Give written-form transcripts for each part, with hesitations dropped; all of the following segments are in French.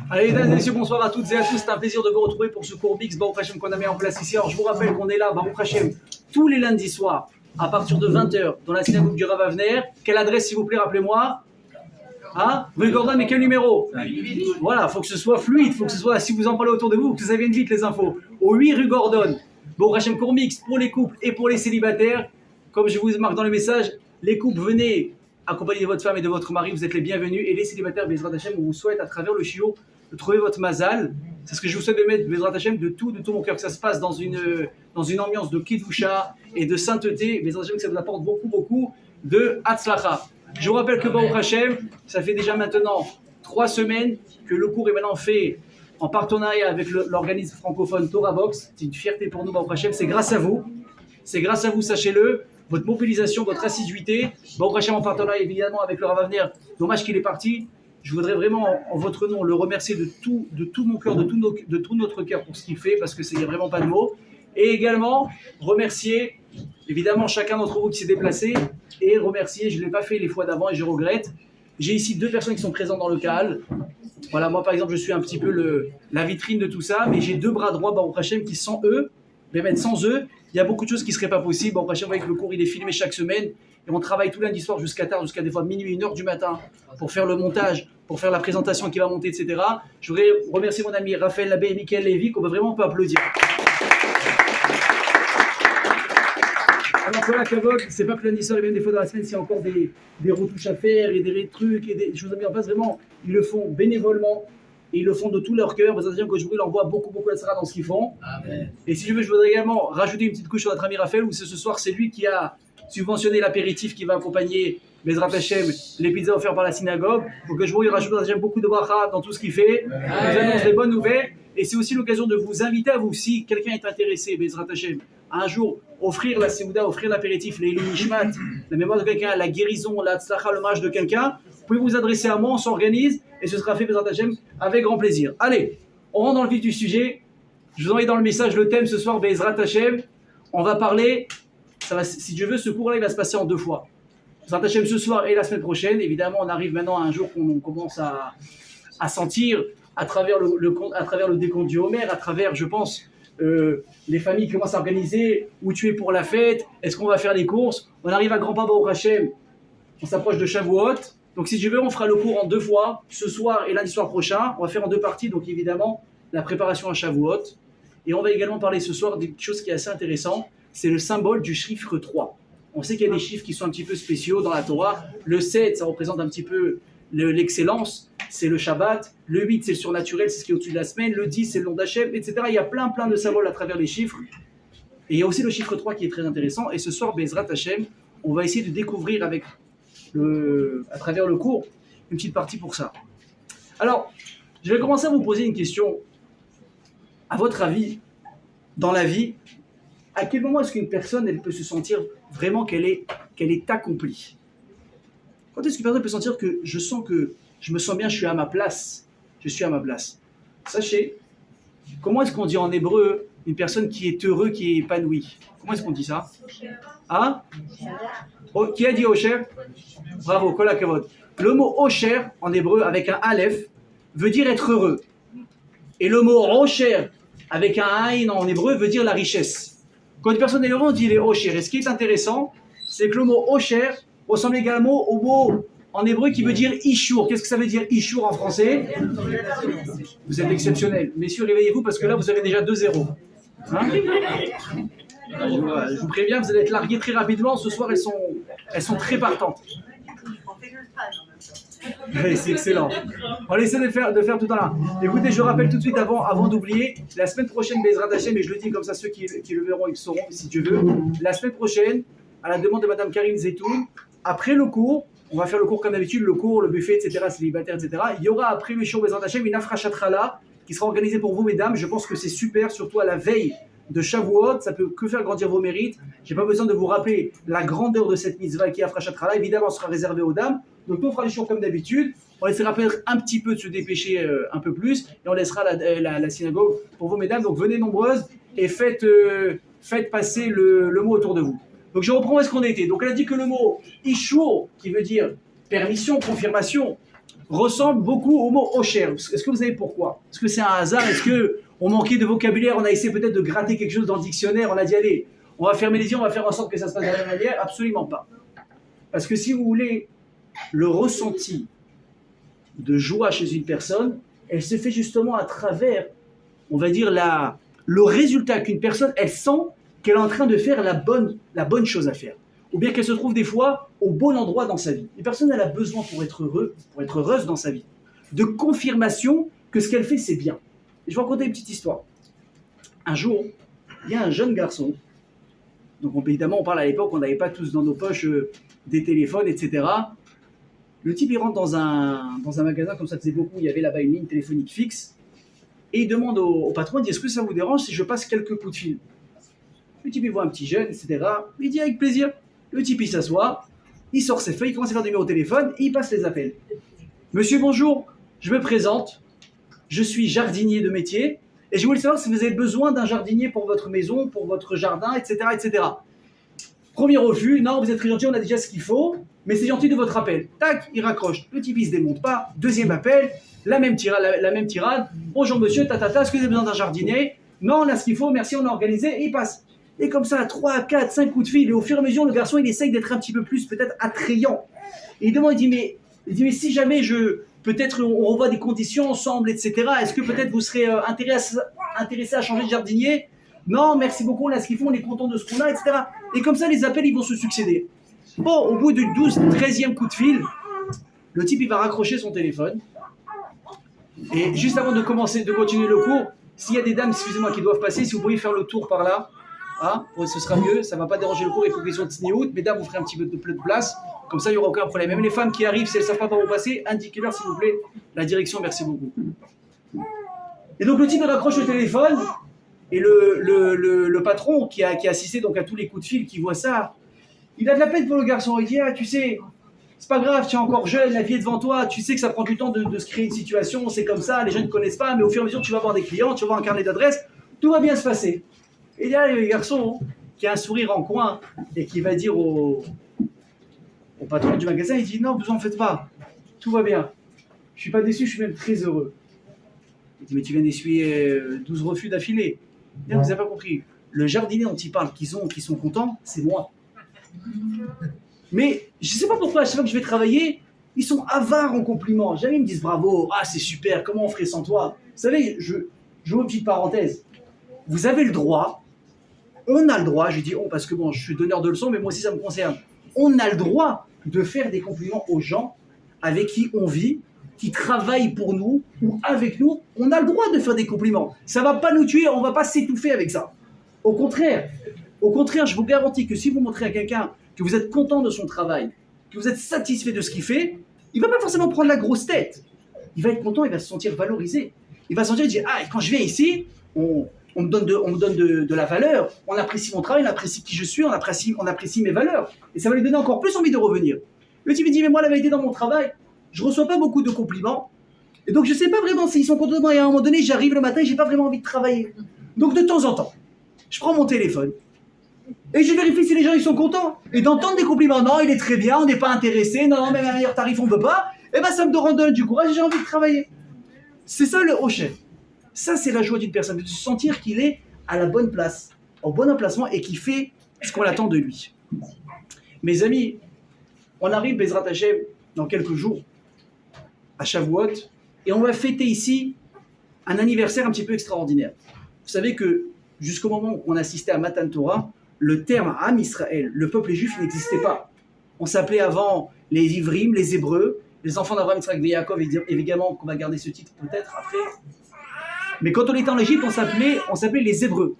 Allez, mesdames et messieurs, bonsoir à toutes et à tous. C'est un plaisir de vous retrouver pour ce cours Bix Baruch Hashem qu'on a mis en place ici. Alors, je vous rappelle qu'on est là, Baruch Hashem, tous les lundis soirs, à partir de 20h, dans la synagogue du Rav Avner. Quelle adresse, s'il vous plaît, rappelez-moi? Hein? Rue Gordon, mais quel numéro? Voilà, il faut que ce soit fluide, il faut que ce soit, si vous en parlez autour de vous, que ça vienne vite les infos. Au 8 rue Gordon, Baruch Hashem cours mix pour les couples et pour les célibataires. Comme je vous marque dans le message, les couples, venez accompagner de votre femme et de votre mari, vous êtes les bienvenus. Et les célibataires, Bezrat Hashem, on vous souhaite à travers le chiot de trouver votre mazal. C'est ce que je vous souhaite de mettre, Bezrat Hashem, de tout mon cœur, que ça se passe dans une ambiance de kiddusha et de sainteté. Bezrat Hashem, que ça vous apporte beaucoup de hatzlacha. Je vous rappelle que Baruch Hashem, ça fait déjà maintenant 3 semaines que le cours est maintenant fait en partenariat avec l'organisme francophone Torah Box. C'est une fierté pour nous, Baruch Hashem, c'est grâce à vous. C'est grâce à vous, sachez-le, votre mobilisation, votre assiduité. Baruch Hashem en partenariat évidemment avec le Rav Avner. Dommage qu'il est parti. Je voudrais vraiment, en votre nom, le remercier de tout mon cœur, de tout notre cœur pour ce qu'il fait, parce qu'il n'y a vraiment pas de mots. Et également, remercier évidemment chacun d'entre vous qui s'est déplacé, et remercier, je ne l'ai pas fait les fois d'avant et je regrette. J'ai ici 2 personnes qui sont présentes dans le CAL. Voilà, moi par exemple, je suis un petit peu la vitrine de tout ça, mais j'ai 2 bras droits, Baruch Hashem, qui sans eux, mais même sans eux, il y a beaucoup de choses qui ne seraient pas possibles. Baruch Hashem, vous voyez que le cours il est filmé chaque semaine, et on travaille tout lundi soir jusqu'à tard, jusqu'à des fois minuit, 1h du matin, pour faire le montage, pour faire la présentation qui va monter, etc. Je voudrais remercier mon ami Raphaël Labbé et Michael Lévy, qu'on vraiment peut applaudir. Alors voilà, Kavod, c'est pas que lundi soir et même des fois dans la semaine, s'il y a encore des retouches à faire et des trucs et des choses à mettre en place, vraiment, ils le font bénévolement et ils le font de tout leur cœur. Parce que je leur vois beaucoup de Sarah dans ce qu'ils font. Amen. Et si je veux, je voudrais également rajouter une petite couche sur notre ami Raphaël, où ce soir, c'est lui qui a subventionné l'apéritif qui va accompagner Bezrat Hashem, les pizzas offertes par la synagogue. Donc je vous rajoute beaucoup de bracha dans tout ce qu'il fait. Il nous annonce des bonnes nouvelles. Et c'est aussi l'occasion de vous inviter à vous, si quelqu'un est intéressé, Bezrat Hashem, un jour, offrir la Seouda, offrir l'apéritif, les Nishmat, la mémoire de quelqu'un, la guérison, la tzlacha, le mariage de quelqu'un, vous pouvez vous adresser à moi, on s'organise et ce sera fait, Bezrat Hashem, avec grand plaisir. Allez, on rentre dans le vif du sujet. Je vous envoie dans le message le thème ce soir, Bezrat Hashem. On va parler, si Dieu veut, ce cours-là, il va se passer en 2 fois. Bezrat Hashem ce soir et la semaine prochaine. Évidemment, on arrive maintenant à un jour qu'on commence à sentir à travers le décompte du Homer, à travers, je pense, les familles commencent à organiser où tu es pour la fête, est-ce qu'on va faire les courses, on arrive à Grand-Papa au Hachem, on s'approche de Shavuot, donc si tu veux on fera le cours en 2 fois, ce soir et lundi soir prochain, on va faire en 2 parties, donc évidemment la préparation à Shavuot, et on va également parler ce soir d'une chose qui est assez intéressante, c'est le symbole du chiffre 3. On sait qu'il y a des chiffres qui sont un petit peu spéciaux dans la Torah, le 7 ça représente un petit peu l'excellence, c'est le Shabbat, le 8 c'est le surnaturel, c'est ce qui est au-dessus de la semaine, le 10 c'est le nom d'Hachem, etc. Il y a plein de symboles à travers les chiffres, et il y a aussi le chiffre 3 qui est très intéressant, et ce soir, Bezrat Hashem, on va essayer de découvrir à travers le cours, une petite partie pour ça. Alors, je vais commencer à vous poser une question. À votre avis, dans la vie, à quel moment est-ce qu'une personne elle peut se sentir vraiment qu'elle est accomplie? Quand est-ce qu'une personne peut sentir que je me sens bien, je suis à ma place? Je suis à ma place. Sachez, comment est-ce qu'on dit en hébreu une personne qui est heureux, qui est épanouie? Comment est-ce qu'on dit ça? Hein? Oh, qui a dit Osher? Bravo, Kol HaKavod. Le mot Osher, en hébreu, avec un Aleph, veut dire être heureux. Et le mot Osher, avec un Aïn en hébreu, veut dire la richesse. Quand une personne est heureuse, on dit les Osher. Et ce qui est intéressant, c'est que le mot Osher ressemble également au mot en hébreu qui veut dire Ishur. Qu'est-ce que ça veut dire Ishur en français? Vous êtes exceptionnels. Messieurs, réveillez-vous parce que là, vous avez déjà 2-0. Hein? Je vous préviens, vous allez être largués très rapidement. Ce soir, elles sont très partantes. Oui, c'est excellent. On essaie de faire tout à l'heure. Écoutez, je rappelle tout de suite avant d'oublier, la semaine prochaine, Bezrat Hashem, et je le dis comme ça, ceux qui le verront, ils sauront si Dieu veut. La semaine prochaine, à la demande de Madame Karine Zetoun, après le cours, on va faire le cours comme d'habitude, le cours, le buffet, etc., célibataire, etc. Il y aura après le show Bezrat Hashem une afrachatrala qui sera organisée pour vous, mesdames. Je pense que c'est super, surtout à la veille de Shavuot, ça peut que faire grandir vos mérites. J'ai pas besoin de vous rappeler la grandeur de cette mitzvah qui est afrachatrala. Évidemment, ce sera réservé aux dames. Donc nous, on fera les shows comme d'habitude. On laissera peut-être un petit peu de se dépêcher un peu plus, et on laissera la synagogue pour vous, mesdames. Donc venez nombreuses et faites passer le mot autour de vous. Donc je reprends où est-ce qu'on était. Donc elle a dit que le mot Ishur, qui veut dire permission, confirmation, ressemble beaucoup au mot Osher. Est-ce que vous savez pourquoi? Est-ce que c'est un hasard? Est-ce qu'on manquait de vocabulaire? On a essayé peut-être de gratter quelque chose dans le dictionnaire? On a dit, allez, on va fermer les yeux, on va faire en sorte que ça se passe de la même manière? Absolument pas. Parce que si vous voulez, le ressenti de joie chez une personne, elle se fait justement à travers, on va dire, le résultat qu'une personne, elle sent qu'elle est en train de faire la bonne chose à faire. Ou bien qu'elle se trouve des fois au bon endroit dans sa vie. Une personne, elle a besoin pour être heureuse dans sa vie, de confirmation que ce qu'elle fait, c'est bien. Et je vais raconter une petite histoire. Un jour, il y a un jeune garçon, donc évidemment, on parle à l'époque, on n'avait pas tous dans nos poches des téléphones, etc. Le type, il rentre dans un magasin, comme ça faisait beaucoup, il y avait là-bas une ligne téléphonique fixe, et il demande au patron, il dit, est-ce que ça vous dérange si je passe quelques coups de fil? Le type, il voit un petit jeune, etc. Il dit, avec plaisir. Le type, il s'assoit, il sort ses feuilles, il commence à faire des numéros de téléphone, et il passe les appels. Monsieur, bonjour, je me présente, je suis jardinier de métier, et je voulais savoir si vous avez besoin d'un jardinier pour votre maison, pour votre jardin, etc., etc. Premier refus, non, vous êtes très gentil, on a déjà ce qu'il faut, mais c'est gentil de votre appel. Tac, il raccroche. Le type, il se démonte pas. Deuxième appel, la même tirade. Bonjour monsieur, tatata, est-ce que vous avez besoin d'un jardinier? Non, on a ce qu'il faut, merci, on a organisé, et il passe. Et comme ça, 3, 4, 5 coups de fil, et au fur et à mesure, le garçon, il essaye d'être un petit peu plus, peut-être, attrayant. Et il demande, il dit, mais si jamais peut-être on revoit des conditions ensemble, etc., est-ce que peut-être vous serez intéressé à changer de jardinier? Non, merci beaucoup, on a ce qu'il faut, on est content de ce qu'on a, etc. Et comme ça, les appels, ils vont se succéder. Bon, au bout du 12, 13e coup de fil, le type, il va raccrocher son téléphone. Et juste avant de continuer le cours, s'il y a des dames, excusez-moi, qui doivent passer, si vous pouvez faire le tour par là, hein, ce sera mieux, ça ne va pas déranger le cours, il faut qu'ils soient de mesdames, vous ferez un petit peu de place, comme ça, il n'y aura aucun problème. Même les femmes qui arrivent, si elles ne savent pas par où passer, indiquez-leur, s'il vous plaît, la direction, merci beaucoup. Et donc, le type, il raccroche le téléphone, et le patron qui a assisté donc à tous les coups de fil, qui voit ça, il a de la peine pour le garçon. Il dit, ah, tu sais, c'est pas grave, tu es encore jeune, la vie est devant toi, tu sais que ça prend du temps de se créer une situation, c'est comme ça, les gens ne connaissent pas, mais au fur et à mesure, tu vas avoir des clients, tu vas avoir un carnet d'adresses, tout va bien se passer. Et il y a le garçon qui a un sourire en coin et qui va dire au patron du magasin, il dit, non, vous en faites pas, tout va bien, je suis pas déçu, je suis même très heureux. Il dit, mais tu viens d'essuyer 12 refus d'affilée. Vous n'avez pas compris. Le jardinier dont il parle, qui sont contents, c'est moi. Mais je ne sais pas pourquoi, à chaque fois que je vais travailler, ils sont avares en compliments. Jamais ils me disent bravo, ah c'est super, comment on ferait sans toi? Vous savez, je ouvre une petite parenthèse. Vous avez le droit, on a le droit, je dis on parce que bon, je suis donneur de leçons, mais moi aussi ça me concerne. On a le droit de faire des compliments aux gens avec qui on vit, qui travaillent pour nous ou avec nous. On a le droit de faire des compliments. Ça ne va pas nous tuer, on ne va pas s'étouffer avec ça. Au contraire, je vous garantis que si vous montrez à quelqu'un que vous êtes content de son travail, que vous êtes satisfait de ce qu'il fait, il ne va pas forcément prendre la grosse tête. Il va être content, il va se sentir valorisé. Il va se sentir, il dit, ah, quand je viens ici, on me donne de la valeur, on apprécie mon travail, on apprécie qui je suis, on apprécie mes valeurs. Et ça va lui donner encore plus envie de revenir. Le type, il dit, mais moi, la vérité, dans mon travail, je ne reçois pas beaucoup de compliments. Et donc, je ne sais pas vraiment s'ils sont contents de moi. Et à un moment donné, j'arrive le matin et je n'ai pas vraiment envie de travailler. Donc, de temps en temps, je prends mon téléphone et je vérifie si les gens ils sont contents. Et d'entendre des compliments, non, il est très bien, on n'est pas intéressé, non, même à meilleur tarif, on ne veut pas, et bien ça me donne du courage et j'ai envie de travailler. C'est ça le Osher. Ça, c'est la joie d'une personne, de se sentir qu'il est à la bonne place, au bon emplacement et qu'il fait ce qu'on attend de lui. Mes amis, on arrive, Bezrat Hashem, dans quelques jours, à Shavuot, et on va fêter ici un anniversaire un petit peu extraordinaire. Vous savez que jusqu'au moment où on assistait à Matan Torah, le terme Am Israël, le peuple juif, n'existait pas. On s'appelait avant les Ivrim, les Hébreux, les enfants d'Abraham, Yitzhak et Yaakov, évidemment qu'on va garder ce titre peut-être après. Mais quand on était en Égypte, on s'appelait les Hébreux.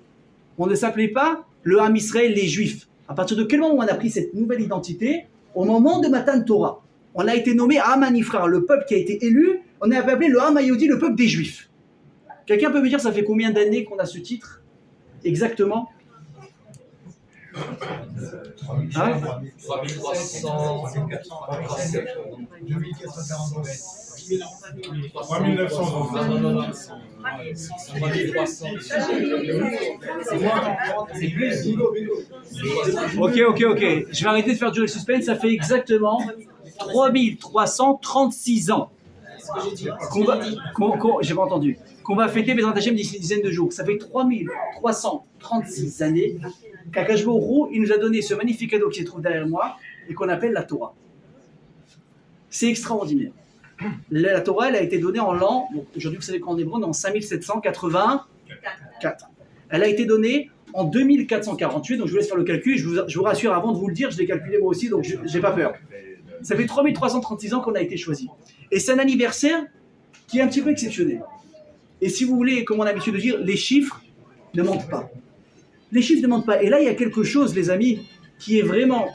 On ne s'appelait pas le Am Israël, les Juifs. À partir de quel moment on a pris cette nouvelle identité? Au moment de Matan Torah. On a été nommé Am Hanifra, le peuple qui a été élu, on a appelé le Am Hayodi, le peuple des Juifs. Quelqu'un peut me dire, ça fait combien d'années qu'on a ce titre? Exactement. 3300. 3900 ans. Ok. Je vais arrêter de faire durer le suspense. Ça fait exactement 3336 ans j'ai pas entendu. Qu'on va fêter Bezrat Hashem d'ici une dizaine de jours. Ça fait 3336 années qu'Akadosh Baruch Hu, il nous a donné ce magnifique cadeau qui se trouve derrière moi et qu'on appelle la Torah. C'est extraordinaire. La Torah, elle a été donnée en l'an, aujourd'hui vous savez qu'en hébreu, en 5784. Elle a été donnée en 2448, donc je vous laisse faire le calcul. Je vous rassure, avant de vous le dire, je l'ai calculé moi aussi, donc je n'ai pas peur. Ça fait 3336 ans qu'on a été choisi. Et c'est un anniversaire qui est un petit peu exceptionnel. Et si vous voulez, comme on a l'habitude de dire, les chiffres ne mentent pas. Les chiffres ne mentent pas. Et là, il y a quelque chose, les amis, qui est vraiment...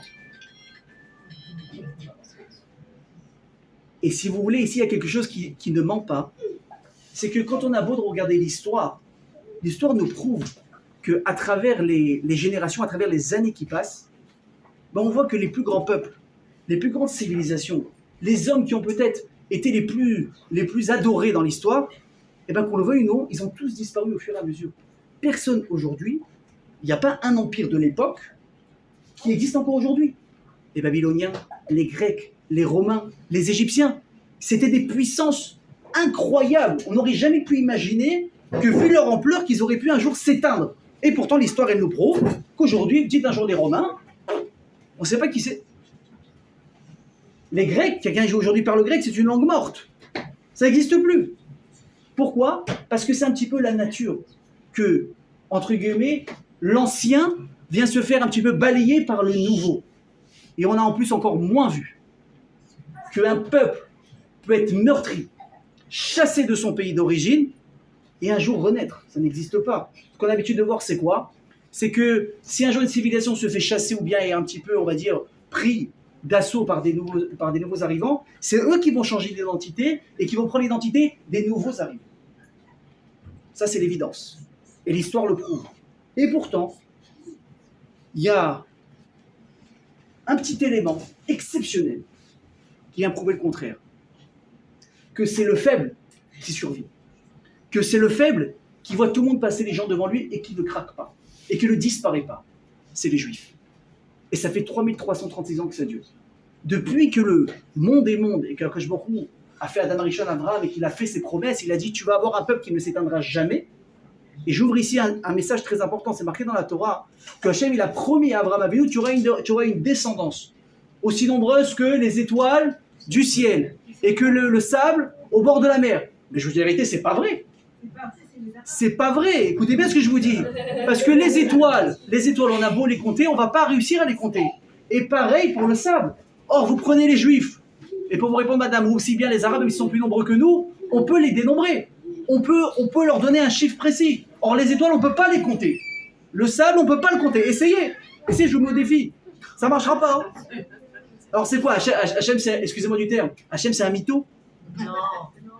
Et si vous voulez, ici, il y a quelque chose qui ne ment pas. C'est que quand on a beau de regarder l'histoire nous prouve qu'à travers les générations, à travers les années qui passent, ben on voit que les plus grands peuples, les plus grandes civilisations, les hommes qui ont peut-être été les plus adorés dans l'histoire, et ben qu'on le veuille ou non, ils ont tous disparu au fur et à mesure. Personne aujourd'hui, il n'y a pas un empire de l'époque qui existe encore aujourd'hui. Les Babyloniens, les Grecs, les Romains, les Égyptiens, c'était des puissances incroyables. On n'aurait jamais pu imaginer que, vu leur ampleur, qu'ils auraient pu un jour s'éteindre. Et pourtant, l'histoire, elle nous prouve qu'aujourd'hui, dites un jour des Romains, on ne sait pas qui c'est. Les Grecs, quelqu'un qui aujourd'hui parle grec, c'est une langue morte. Ça n'existe plus. Pourquoi ? Parce que c'est un petit peu la nature que, entre guillemets, l'ancien vient se faire un petit peu balayer par le nouveau. Et on a en plus encore moins vu qu'un peuple peut être meurtri, chassé de son pays d'origine, et un jour renaître. Ça n'existe pas. Ce qu'on a l'habitude de voir, c'est quoi ? C'est que si un jour une civilisation se fait chasser ou bien est un petit peu, on va dire, pris d'assaut par des nouveaux arrivants, c'est eux qui vont changer d'identité et qui vont prendre l'identité des nouveaux arrivants. Ça, c'est l'évidence. Et l'histoire le prouve. Et pourtant, il y a un petit élément exceptionnel qui vient prouver le contraire. Que c'est le faible qui survit. Que c'est le faible qui voit tout le monde passer les gens devant lui et qui ne craque pas. Et qui ne disparaît pas. C'est les Juifs. Et ça fait 3336 ans que ça dure. Depuis que le monde est monde et qu'Akadosh Baruch Hu a fait Adam Rishon Abraham et qu'il a fait ses promesses, il a dit tu vas avoir un peuple qui ne s'éteindra jamais. Et j'ouvre ici un message très important, c'est marqué dans la Torah, que Hachem il a promis à Abraham Avinu, tu auras une descendance aussi nombreuse que les étoiles du ciel et que le sable au bord de la mer. Mais je vous dis la vérité, c'est pas vrai. C'est pas vrai, écoutez bien ce que je vous dis. Parce que les étoiles, on a beau les compter, on va pas réussir à les compter. Et pareil pour le sable. Or, vous prenez les Juifs, et pour vous répondre, madame, ou aussi bien les Arabes, même s'ils sont plus nombreux que nous, on peut les dénombrer. On peut leur donner un chiffre précis. Or, les étoiles, on ne peut pas les compter. Le sable, on ne peut pas le compter. Essayez, je vous mets au défi. Ça ne marchera pas. Hein. Alors, c'est quoi Hachem, excusez-moi du terme, Hachem, c'est un mytho ? Non.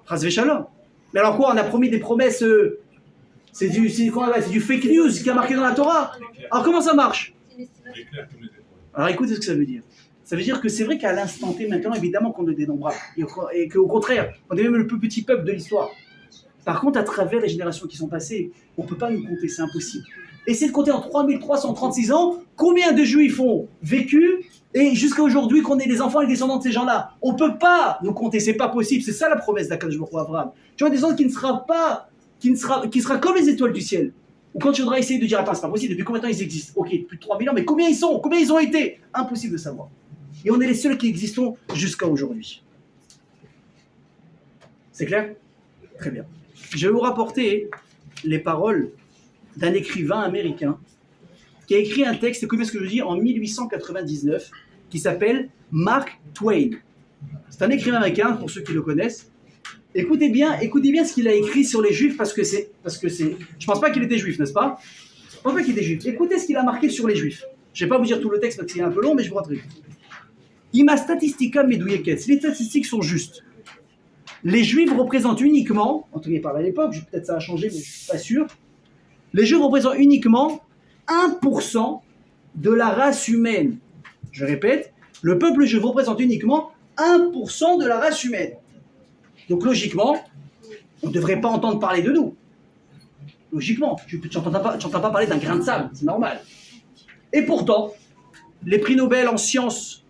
Chas v'shalom. Mais alors quoi, on a promis des promesses, c'est du fake news qui a marqué dans la Torah. Alors, comment ça marche ? Alors, écoutez ce que ça veut dire. Ça veut dire que c'est vrai qu'à l'instant T, maintenant, évidemment qu'on ne dénombre pas. Et qu'au contraire, on est même le plus petit peuple de l'histoire. Par contre, à travers les générations qui sont passées, on ne peut pas nous compter, c'est impossible. Essayez de compter en 3336 ans combien de Juifs ont vécu et jusqu'à aujourd'hui qu'on ait des enfants et des descendants de ces gens-là. On ne peut pas nous compter, c'est pas possible. C'est ça la promesse d'Akadosh Baruch Hu Abraham. Tu vois, des gens qui sera comme les étoiles du ciel. Ou quand tu voudras essayer de dire, attends, c'est pas possible, depuis combien de temps ils existent ? Ok, plus de 3000 ans, mais combien ils sont ? Combien ils ont été ? Impossible de savoir. Et on est les seuls qui existons jusqu'à aujourd'hui. C'est clair ? Très bien. Je vais vous rapporter les paroles d'un écrivain américain qui a écrit un texte, écoutez ce que je dis, en 1899, qui s'appelle Mark Twain. C'est un écrivain américain, pour ceux qui le connaissent. Écoutez bien ce qu'il a écrit sur les Juifs, parce que c'est. Je pense pas qu'il était juif, n'est-ce pas ? Je pense pas qu'il était juif. Écoutez ce qu'il a marqué sur les Juifs. Je vais pas vous dire tout le texte parce qu'il est un peu long, mais je vous raconte. Ima statistica medouilleket. Si les statistiques sont justes, les Juifs représentent uniquement, en tout cas par à l'époque, peut-être ça a changé, mais je ne suis pas sûr, les Juifs représentent uniquement 1% de la race humaine. Je répète, le peuple juif représente uniquement 1% de la race humaine. Donc logiquement, on ne devrait pas entendre parler de nous. Logiquement, tu n'entends pas parler d'un grain de sable, c'est normal. Et pourtant, les prix Nobel en sciences,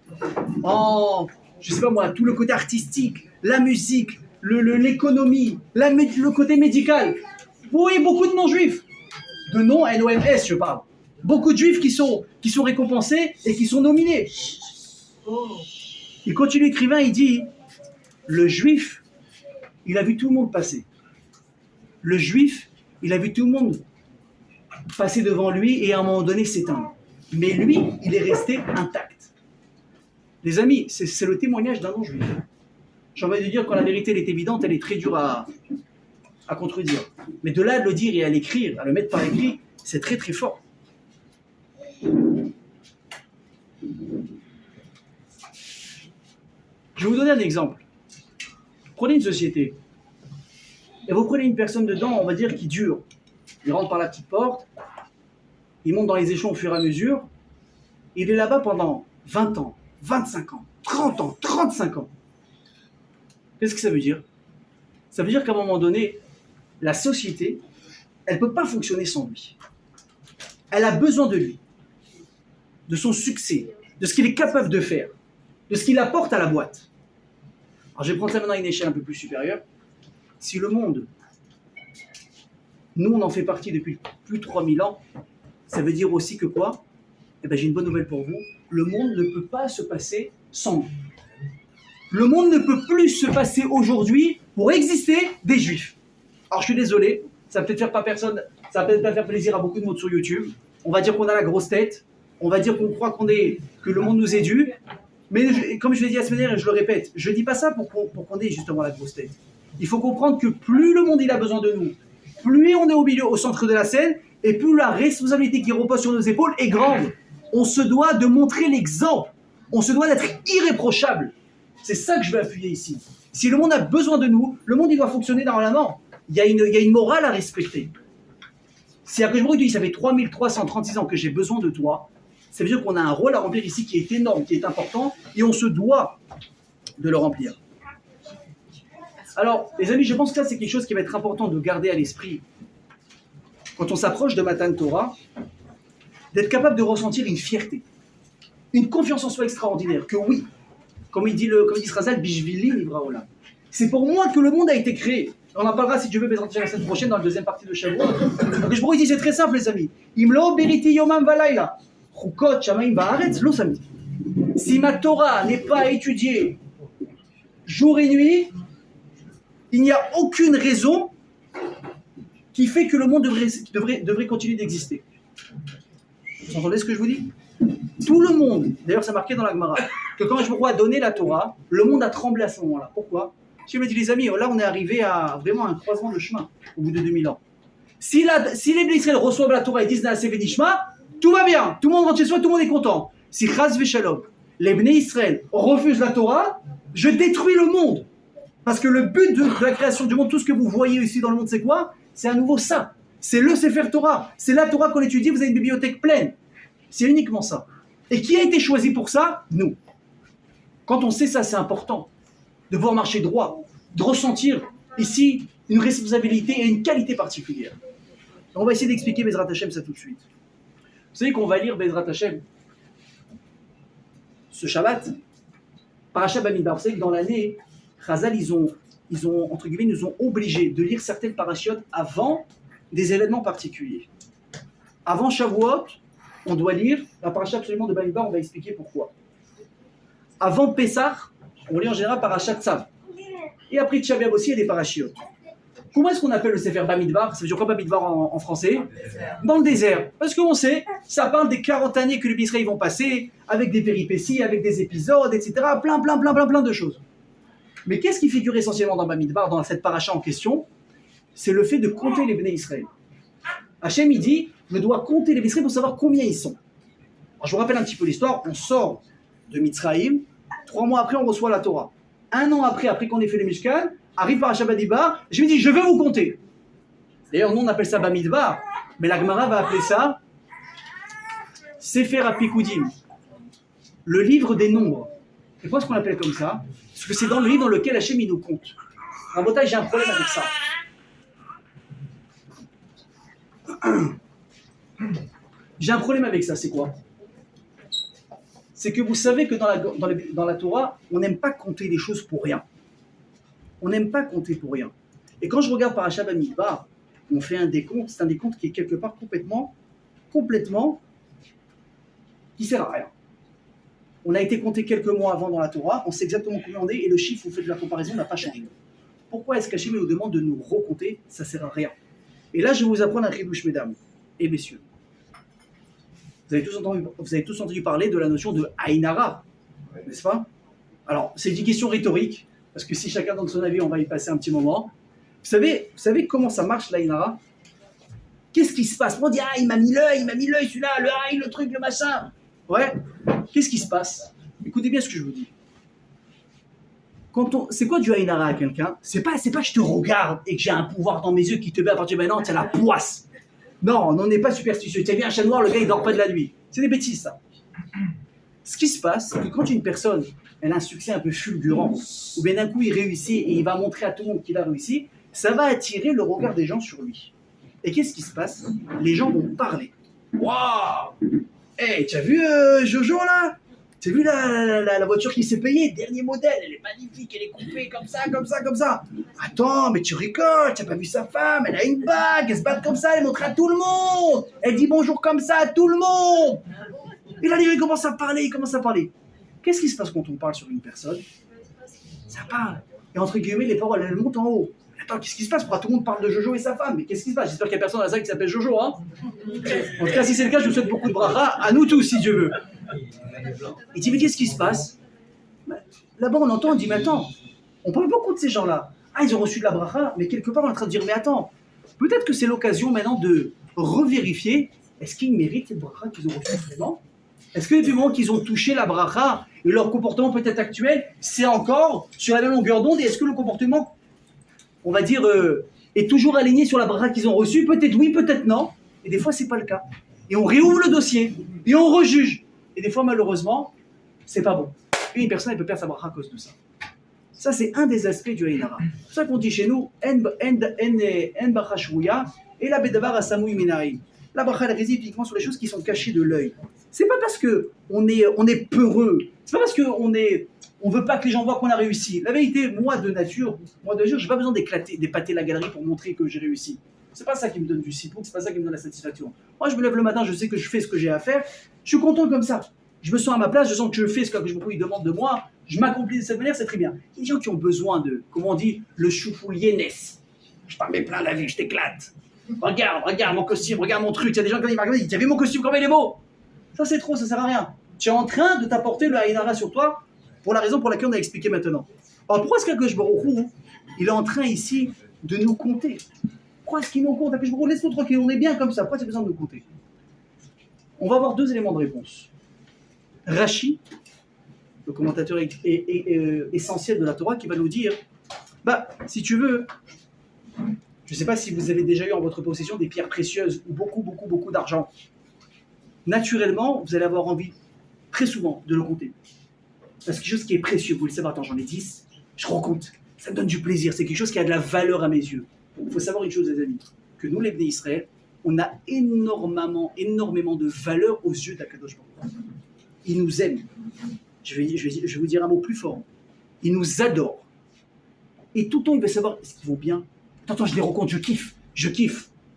en, je sais pas moi, tout le côté artistique, la musique, l'économie, le côté médical, vous voyez beaucoup de non-juifs, de non-NOMS je parle. Beaucoup de juifs qui sont récompensés et qui sont nominés. Il continue l'écrivain, il dit, le juif, il a vu tout le monde passer. Le juif, il a vu tout le monde passer devant lui et à un moment donné s'éteindre. Mais lui, il est resté intact. Les amis, c'est le témoignage d'un non-juif. J'ai envie de dire, quand la vérité elle est évidente, elle est très dure à contredire. Mais de là de le dire et à l'écrire, à le mettre par écrit, c'est très très fort. Je vais vous donner un exemple. Prenez une société. Et vous prenez une personne dedans, on va dire, qui dure. Il rentre par la petite porte, il monte dans les échelons au fur et à mesure, il est là-bas pendant 20 ans, 25 ans, 30 ans, 35 ans. Qu'est-ce que ça veut dire? Ça veut dire qu'à un moment donné, la société, elle ne peut pas fonctionner sans lui. Elle a besoin de lui, de son succès, de ce qu'il est capable de faire, de ce qu'il apporte à la boîte. Alors je vais prendre ça maintenant à une échelle un peu plus supérieure. Si le monde, nous on en fait partie depuis plus de 3000 ans, ça veut dire aussi que quoi? Eh bien j'ai une bonne nouvelle pour vous, le monde ne peut pas se passer sans nous. Le monde ne peut plus se passer aujourd'hui pour exister des juifs. Alors je suis désolé, ça va peut-être pas faire plaisir à beaucoup de monde sur YouTube. On va dire qu'on a la grosse tête, on va dire qu'on croit que le monde nous est dû. Mais comme je l'ai dit la semaine dernière et je le répète, je ne dis pas ça pour qu'on ait justement la grosse tête. Il faut comprendre que plus le monde il a besoin de nous, plus on est au milieu, au centre de la scène, et plus la responsabilité qui repose sur nos épaules est grande. On se doit de montrer l'exemple. On se doit d'être irréprochable. C'est ça que je veux appuyer ici. Si le monde a besoin de nous, le monde il doit fonctionner normalement. Il y a une morale à respecter. Si Akadosh Baruch Hu dit ça fait 3336 ans que j'ai besoin de toi, ça veut dire qu'on a un rôle à remplir ici qui est énorme, qui est important, et on se doit de le remplir. Alors, les amis, je pense que ça, c'est quelque chose qui va être important de garder à l'esprit. Quand on s'approche de Matan Torah, d'être capable de ressentir une fierté, une confiance en soi extraordinaire, que oui, comme il dit Israël, Bishvili Nivra Olam. C'est pour moi que le monde a été créé. On en parlera si Dieu veut la semaine prochaine dans la deuxième partie de Shavuot. Donc je pourrais dire c'est très simple les amis. Imlo beriti yomam valayla. Chukot shamayim baaretz lo samedi. Si ma Torah n'est pas étudiée jour et nuit, il n'y a aucune raison qui fait que le monde devrait continuer d'exister. Vous entendez ce que je vous dis? Tout le monde, d'ailleurs c'est marqué dans la Gemara, que quand je a donné la Torah, le monde a tremblé à ce moment-là. Pourquoi? Je me dis les amis, là on est arrivé à vraiment un croisement de chemin au bout de 2000 ans. Si les Bnei Israël reçoivent la Torah et disent Naaseh Venishma, tout va bien, tout le monde rentre chez soi, tout le monde est content. Si Chas Veshalom, les Bnei Israël refusent la Torah, je détruis le monde. Parce que le but de la création du monde, tout ce que vous voyez ici dans le monde, c'est quoi? C'est à nouveau ça. C'est le Sefer Torah. C'est la Torah qu'on étudie, vous avez une bibliothèque pleine. C'est uniquement ça. Et qui a été choisi pour ça? Nous. Quand on sait ça, c'est important. De pouvoir marcher droit, de ressentir ici une responsabilité et une qualité particulière. On va essayer d'expliquer Bezrat Hashem ça tout de suite. Vous savez qu'on va lire Bezrat Hashem ce Shabbat, Parashat Bamidbar. Vous savez que dans l'année, Chazal, ils ont entre guillemets, nous ont obligés de lire certaines parachiotes avant des événements particuliers. Avant Shavuot, on doit lire la parasha absolument de Bamidbar, on va expliquer pourquoi. Avant Pessah, on lit en général Parashat Tzav. Et après Tisha B'Av aussi, il y a des parachiotes. Comment est-ce qu'on appelle le Sefer Bamidbar? Ça veut dire quoi Bamidbar en français? Dans le désert. Parce qu'on sait, ça parle des 40 années que les Israéliens vont passer, avec des péripéties, avec des épisodes, etc. Plein de choses. Mais qu'est-ce qui figure essentiellement dans Bamidbar, dans cette paracha en question? C'est le fait de compter les Bnei Israël. Hachem, il dit, je dois compter les Bnei Israël pour savoir combien ils sont. Alors, je vous rappelle un petit peu l'histoire. On sort de Mitzraïm, 3 mois après, on reçoit la Torah. 1 an après qu'on ait fait les Mishkan, arrive Parashat Bamidbar, je lui dis, je vais vous compter. D'ailleurs, nous, on appelle ça Bamidbar, mais la Gemara va appeler ça Sefer HaPikudim, le livre des nombres. Et pourquoi est-ce qu'on l'appelle comme ça? Parce que c'est dans le livre dans lequel Hachem il nous compte. Rabotai, j'ai un problème avec ça. J'ai un problème avec ça, c'est quoi? C'est que vous savez que dans la Torah, on n'aime pas compter les choses pour rien. On n'aime pas compter pour rien. Et quand je regarde Parashat Bamidbar, on fait un décompte, c'est un décompte qui est quelque part complètement, qui sert à rien. On a été compté quelques mois avant dans la Torah, on sait exactement combien on est, et le chiffre, vous faites la comparaison, n'a pas changé. Pourquoi est-ce qu'Hachem nous demande de nous recompter? Ça sert à rien. Et là, je vais vous apprendre un chidouche, mesdames et messieurs. Vous avez tous entendu parler de la notion de Aïnara, n'est-ce pas? Alors, c'est une question rhétorique, parce que si chacun donne son avis, on va y passer un petit moment. Vous savez comment ça marche, l'Aïnara? Qu'est-ce qui se passe? On dit, ah, il m'a mis l'œil, celui-là, le aïe, le truc, le machin. Ouais. Qu'est-ce qui se passe? Écoutez bien ce que je vous dis. C'est quoi du Aïnara à quelqu'un? C'est pas que je te regarde et que j'ai un pouvoir dans mes yeux qui te met à partir de maintenant, c'est la poisse. Non, on n'est pas superstitieux. Tu as vu un chat noir, le gars il dort pas de la nuit. C'est des bêtises ça. Ce qui se passe, c'est que quand une personne elle a un succès un peu fulgurant, ou bien d'un coup il réussit et il va montrer à tout le monde qu'il a réussi, ça va attirer le regard des gens sur lui. Et qu'est-ce qui se passe? Les gens vont parler. Waouh! Hey, tu as vu Jojo là? Tu as vu la voiture qui s'est payée? Dernier modèle, elle est magnifique, elle est coupée comme ça. Attends, mais tu rigoles, tu n'as pas vu sa femme? Elle a une bague, elle se bat comme ça, elle montre à tout le monde. Elle dit bonjour comme ça à tout le monde. Et là, il commence à parler, Qu'est-ce qui se passe quand on parle sur une personne? Ça parle. Et entre guillemets, les paroles, elles montent en haut. Attends, qu'est-ce qui se passe? Pourquoi tout le monde parle de Jojo et sa femme? Mais qu'est-ce qui se passe? J'espère qu'il n'y a personne dans la salle qui s'appelle Jojo, hein? En tout cas, si c'est le cas, je vous souhaite beaucoup de bracha, à nous tous, si Dieu veut. Il dit, mais qu'est-ce qui se passe? Là-bas, on entend, on dit, mais attends, on parle beaucoup de ces gens-là. Ah, ils ont reçu de la bracha, mais quelque part, on est en train de dire, mais attends, peut-être que c'est l'occasion maintenant de revérifier, est-ce qu'ils méritent cette bracha qu'ils ont reçue vraiment? Est-ce que depuis le moment qu'ils ont touché la bracha, et leur comportement peut-être actuel, c'est encore sur la même longueur d'onde, et est-ce que le comportement, on va dire, est toujours aligné sur la bracha qu'ils ont reçue? Peut-être oui, peut-être non, et des fois, c'est pas le cas. Et on réouvre le dossier, et on rejuge. Et des fois, malheureusement, c'est pas bon. Et une personne, elle peut perdre sa bracha à cause de ça. Ça, c'est un des aspects du Aïnara. C'est pour ça qu'on dit chez nous, en bracha shvuya, et la bedavar asamui minaï. La bracha, elle réside uniquement sur les choses qui sont cachées de l'œil. C'est pas parce qu'on est peureux, c'est pas parce on veut pas que les gens voient qu'on a réussi. La vérité, moi de nature, j'ai pas besoin d'épater la galerie pour montrer que j'ai réussi. C'est pas ça qui me donne du sipouk, c'est pas ça qui me donne la satisfaction. Moi, je me lève le matin, je sais que je fais ce que j'ai à faire, je suis content comme ça. Je me sens à ma place, je sens que je fais ce que je demande de moi, je m'accomplis de cette manière, c'est très bien. Il y a des gens qui ont besoin de, comment on dit, le choufou liénès. Je t'en mets plein la vie, je t'éclate. Regarde mon costume, regarde mon truc. Il y a des gens qui m'ont dit, tu as vu mon costume, comment il est beau? Ça c'est trop, ça sert à rien. Tu es en train de t'apporter le Aïnara sur toi pour la raison pour laquelle on a expliqué maintenant. Alors pourquoi est-ce qu'Akadosh Baruch Hu, il est en train ici de nous compter? Pourquoi est-ce qu'il nous compte? Akadosh Baruch Hu, laisse-nous tranquille, on est bien comme ça. Pourquoi tu as besoin de nous compter? On va avoir deux éléments de réponse. Rashi, le commentateur essentiel de la Torah, qui va nous dire, si tu veux, je ne sais pas si vous avez déjà eu en votre possession des pierres précieuses ou beaucoup d'argent. Naturellement, vous allez avoir envie, très souvent, de le compter. Parce que quelque chose qui est précieux, vous le savez, attends, j'en ai 10, je recompte. Ça me donne du plaisir, c'est quelque chose qui a de la valeur à mes yeux. Il faut savoir une chose, les amis, que nous, les Bnei Israël, on a énormément de valeur aux yeux d'Akadosh Baruch Hu. Il nous aime. Je vais vous dire un mot plus fort. Il nous adore. Et tout le temps, il veut savoir, est-ce qu'ils vont bien? Attends, je les recompte, je kiffe.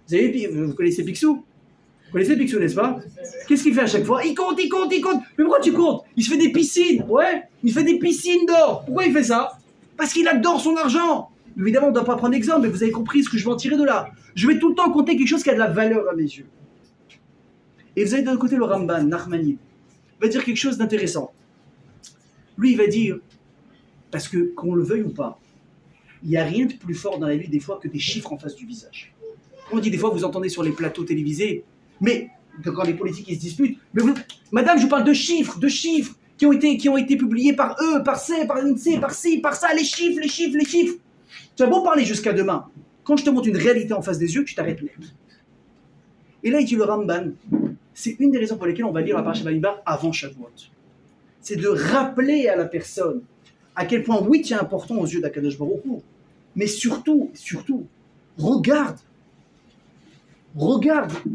Vous connaissez Picsou? Vous connaissez Picsou, n'est-ce pas? Qu'est-ce qu'il fait à chaque fois? Il compte. Mais pourquoi tu comptes? Il se fait des piscines, ouais. Il fait des piscines d'or. Pourquoi il fait ça? Parce qu'il adore son argent. Évidemment, on ne doit pas prendre exemple, mais vous avez compris ce que je veux en tirer de là. Je vais tout le temps compter quelque chose qui a de la valeur à mes yeux. Et vous avez d'un côté le Ramban, Nachmani, va dire quelque chose d'intéressant. Lui, il va dire, parce que qu'on le veuille ou pas, il n'y a rien de plus fort dans la vie des fois que des chiffres en face du visage. On dit des fois, vous entendez sur les plateaux télévisés, mais quand les politiques ils se disputent, madame, je vous parle de chiffres qui ont été publiés par eux, par l'INSEE, par ci, par ça, les chiffres. Tu as beau parler jusqu'à demain, quand je te montre une réalité en face des yeux, tu t'arrêtes net. Et là, il dit le Ramban, c'est une des raisons pour lesquelles on va lire la Parashat Bamidbar avant Shavuot. C'est de rappeler à la personne à quel point, oui, tu es important aux yeux d'Akadosh Baruch Hu, Mais surtout, regarde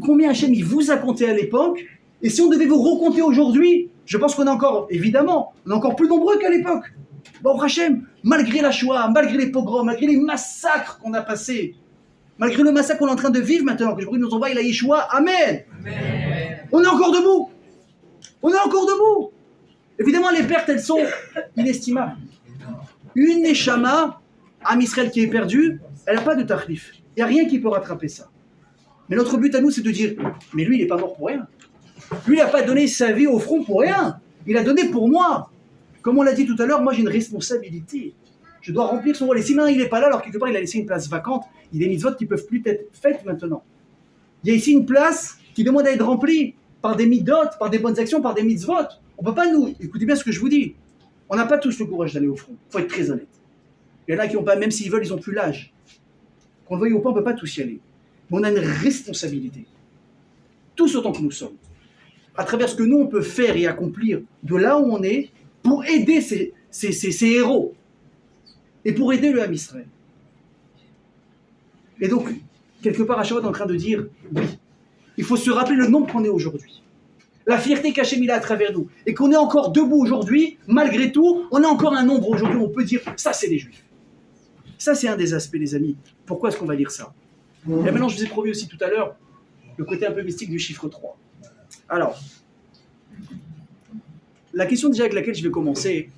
combien Hachem il vous a compté à l'époque, et si on devait vous recompter aujourd'hui, je pense qu'on est encore, évidemment, on est encore plus nombreux qu'à l'époque. Bon, Hachem, malgré la Shoah, malgré les pogroms, malgré les massacres qu'on a passés, malgré le massacre qu'on est en train de vivre maintenant, que je nous envoie la Yeshua, Amen. On est encore debout. Évidemment, les pertes, elles sont inestimables. Une Neshama, Am Israël qui est perdue, elle n'a pas de tarif. Il n'y a rien qui peut rattraper ça. Mais notre but à nous, c'est de dire, mais lui, il n'est pas mort pour rien. Lui, il n'a pas donné sa vie au front pour rien. Il a donné pour moi. Comme on l'a dit tout à l'heure, moi, j'ai une responsabilité. Je dois remplir son rôle. Et si maintenant, il n'est pas là, alors quelque part, il a laissé une place vacante, il y a des mitzvot qui ne peuvent plus être faites maintenant. Il y a ici une place qui demande à être remplie par des midot, par des bonnes actions, par des mitzvot. On ne peut pas nous... Écoutez bien ce que je vous dis. On n'a pas tous le courage d'aller au front. Il faut être très honnête. Il y en a qui n'ont pas, même s'ils veulent, ils n'ont plus l'âge. Qu'on le veuille ou pas, on ne peut pas tous y aller. Mais on a une responsabilité. Tous autant que nous sommes. À travers ce que nous, on peut faire et accomplir de là où on est pour aider ces héros. Et pour aider le Ham Israël. Et donc, quelque part, Hachem est en train de dire, oui, il faut se rappeler le nombre qu'on est aujourd'hui. La fierté qu'Hachem il a à travers nous. Et qu'on est encore debout aujourd'hui, malgré tout, on a encore un nombre aujourd'hui où on peut dire, ça c'est les Juifs. Ça c'est un des aspects, les amis. Pourquoi est-ce qu'on va dire ça? Et maintenant, je vous ai promis aussi tout à l'heure le côté un peu mystique du chiffre 3. Alors, la question déjà avec laquelle je vais commencer,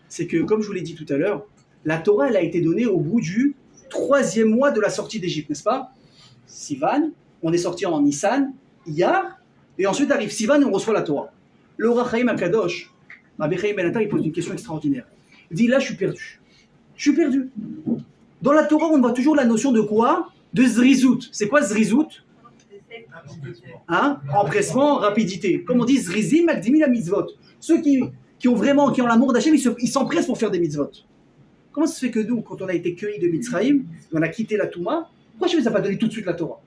c'est que, comme je vous l'ai dit tout à l'heure, la Torah, elle a été donnée au bout du 3e mois de la sortie d'Égypte, n'est-ce pas? Sivan, on est sorti en Nissan, Iyar, et ensuite arrive Sivan et on reçoit la Torah. Le Ohr HaChaim HaKadosh, Rabbi Chaim Ben Attar, il pose une question extraordinaire. Il dit, là, je suis perdu. Dans la Torah, on voit toujours la notion de quoi? De zrizout. C'est quoi zrizout? Empressement, rapidité. Comme on dit, zrizim akdimi la mitzvot. Ceux qui ont l'amour d'Hachem, ils s'empressent pour faire des mitzvot. Comment ça se fait que nous, quand on a été cueillis de Mitzrayim, on a quitté la Touma, pourquoi Hachem ne nous a pas donné tout de suite la Torah?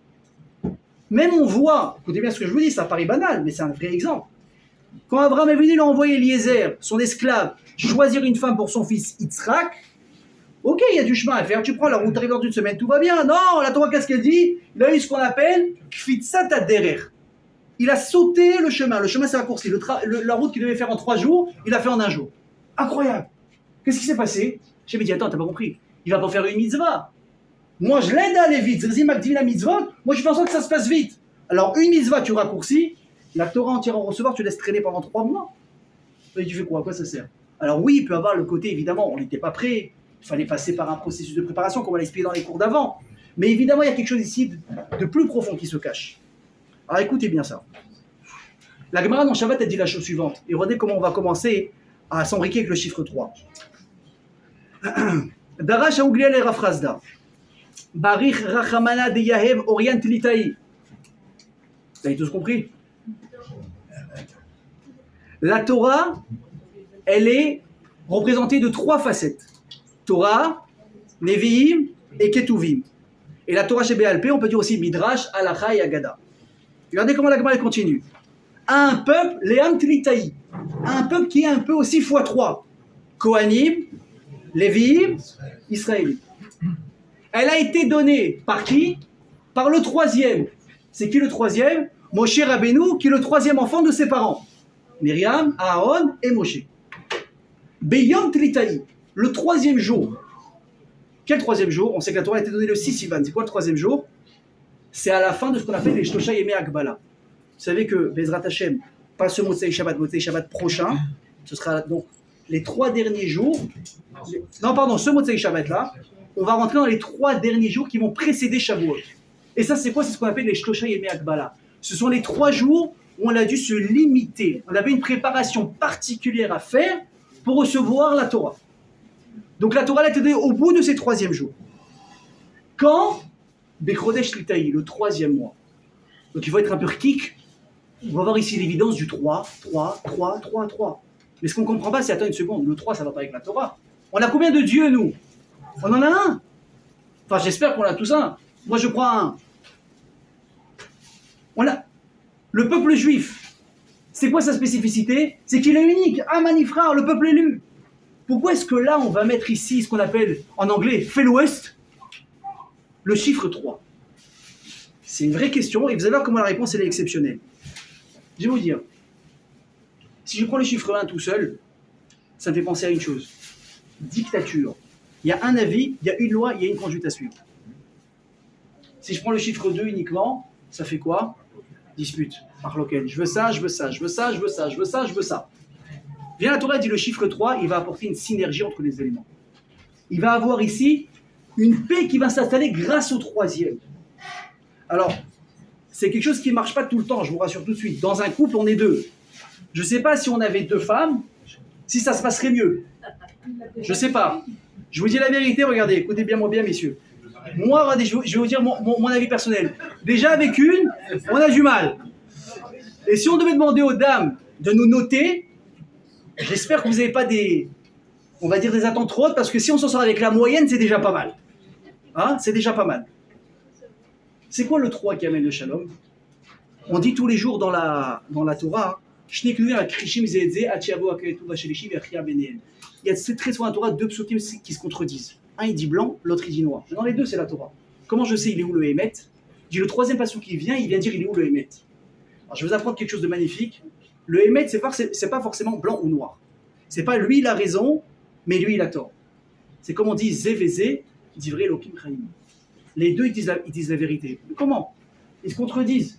Même on voit, écoutez bien ce que je vous dis, ça paraît banal, mais c'est un vrai exemple. Quand Abraham est venu, il a envoyé Eliezer, son esclave, choisir une femme pour son fils Yitzhak. Ok, il y a du chemin à faire, tu prends la route, arrive dans une semaine, tout va bien. Non, la Torah, qu'est-ce qu'elle dit? Il a eu ce qu'on appelle Kfitzat Aderer. Il a sauté le chemin s'est raccourci. La route qu'il devait faire en 3 jours, il l'a fait en 1 jour. Incroyable. Qu'est-ce qui s'est passé? J'ai dit, attends, t'as pas compris. Il va pas faire une mitzvah. Moi, je l'aide à aller vite. Zrizim akdimi la mitzvah. Moi, je pense que ça se passe vite. Alors, une mitzvah, tu raccourcis. La Torah entière en recevoir, tu laisses traîner pendant 3 mois. Et tu fais quoi? À quoi ça sert? Alors oui, il peut avoir le côté, évidemment, on n'était pas prêt. Il fallait passer par un processus de préparation, comme on l'a expliqué dans les cours d'avant. Mais évidemment, il y a quelque chose ici de plus profond qui se cache. Alors écoutez bien ça. La Gemara dans Shabbat, elle dit la chose suivante. Et regardez comment on va commencer à s'embriquer avec le chiffre 3. Darash Aougliel et Rafrazda. Barich Rachamana de Yahev Orient Litaï. Vous avez tous compris? La Torah, elle est représentée de 3 facettes. Torah, Nevi'im et Ketuvim. Et la Torah chez BLP, on peut dire aussi Midrash, Halacha et Agada. Regardez comment la Gemara continue. Un peuple, Léam Tlitaï. Un peuple qui est un peu aussi x3. Kohanim, Lévi'im, Israélites. Elle a été donnée par qui? Par le 3e. C'est qui le 3e? Moshe Rabbeinu, qui est le 3e enfant de ses parents. Myriam, Aaron et Moshe. Beyom Tlitaï, le 3e jour. Quel 3e jour? On sait que la Torah a été donnée le 6 Sivan. C'est quoi le 3e jour? C'est à la fin de ce qu'on appelle les Shlosha Yemei Akbala. Vous savez que Bezrat Hashem, pas ce Motzei Shabbat prochain, ce sera donc les 3 derniers jours. Non, pardon, ce Motzei Shabbat là, on va rentrer dans les 3 derniers jours qui vont précéder Shavuot. Et ça, c'est quoi? C'est ce qu'on appelle les Shlosha Yemei Akbala. Ce sont les 3 jours où on a dû se limiter. On avait une préparation particulière à faire pour recevoir la Torah. Donc la Torah, elle a été donnée au bout de ces 3e jours. Quand Bechodesh Litaï, le 3e mois. Donc il faut être un peu rkik. On va voir ici l'évidence du 3. Mais ce qu'on ne comprend pas, c'est, attends une seconde, le 3, ça ne va pas avec la Torah. On a combien de dieux, nous? On en a un. Enfin, j'espère qu'on a tous un. Moi, je crois un. On a le peuple juif. C'est quoi sa spécificité? C'est qu'il est unique. Amanifra, le peuple élu. Pourquoi est-ce que là, on va mettre ici ce qu'on appelle en anglais « fait l'ouest » le chiffre 3? C'est une vraie question et vous allez voir comment la réponse elle est exceptionnelle. Je vais vous dire, si je prends le chiffre 1 tout seul, ça me fait penser à une chose. Dictature. Il y a un avis, il y a une loi, il y a une conduite à suivre. Si je prends le chiffre 2 uniquement, ça fait quoi? Dispute. Marloquette. Je veux ça, je veux ça, je veux ça, je veux ça, je veux ça, je veux ça. Viens la Torah dit le chiffre 3, il va apporter une synergie entre les éléments. Il va avoir ici une paix qui va s'installer grâce au troisième. Alors, c'est quelque chose qui ne marche pas tout le temps, je vous rassure tout de suite. Dans un couple, on est deux. Je ne sais pas si on avait deux femmes, si ça se passerait mieux. Je ne sais pas. Je vous dis la vérité, regardez, écoutez bien moi bien, messieurs. Moi, regardez, je vais vous dire mon avis personnel. Déjà avec une, on a du mal. Et si on devait demander aux dames de nous noter, j'espère que vous n'avez pas on va dire des attentes trop hautes, parce que si on s'en sort avec la moyenne, c'est déjà pas mal. Hein? C'est déjà pas mal. C'est quoi le 3 qui amène le shalom? On dit tous les jours dans la Torah, il y a très souvent dans la Torah deux psukim qui se contredisent. Un il dit blanc, l'autre il dit noir. Dans les deux c'est la Torah. Comment je sais il est où le Hémet? Je dis le troisième passage qui vient, il vient dire il est où le Hémet. Alors je vais vous apprendre quelque chose de magnifique. Le Hémet c'est pas forcément blanc ou noir. C'est pas lui il a raison, mais lui il a tort. C'est comme on dit Zé Vézé, divrei Elokim Chaim. Les deux ils disent la vérité. Mais comment? Ils se contredisent.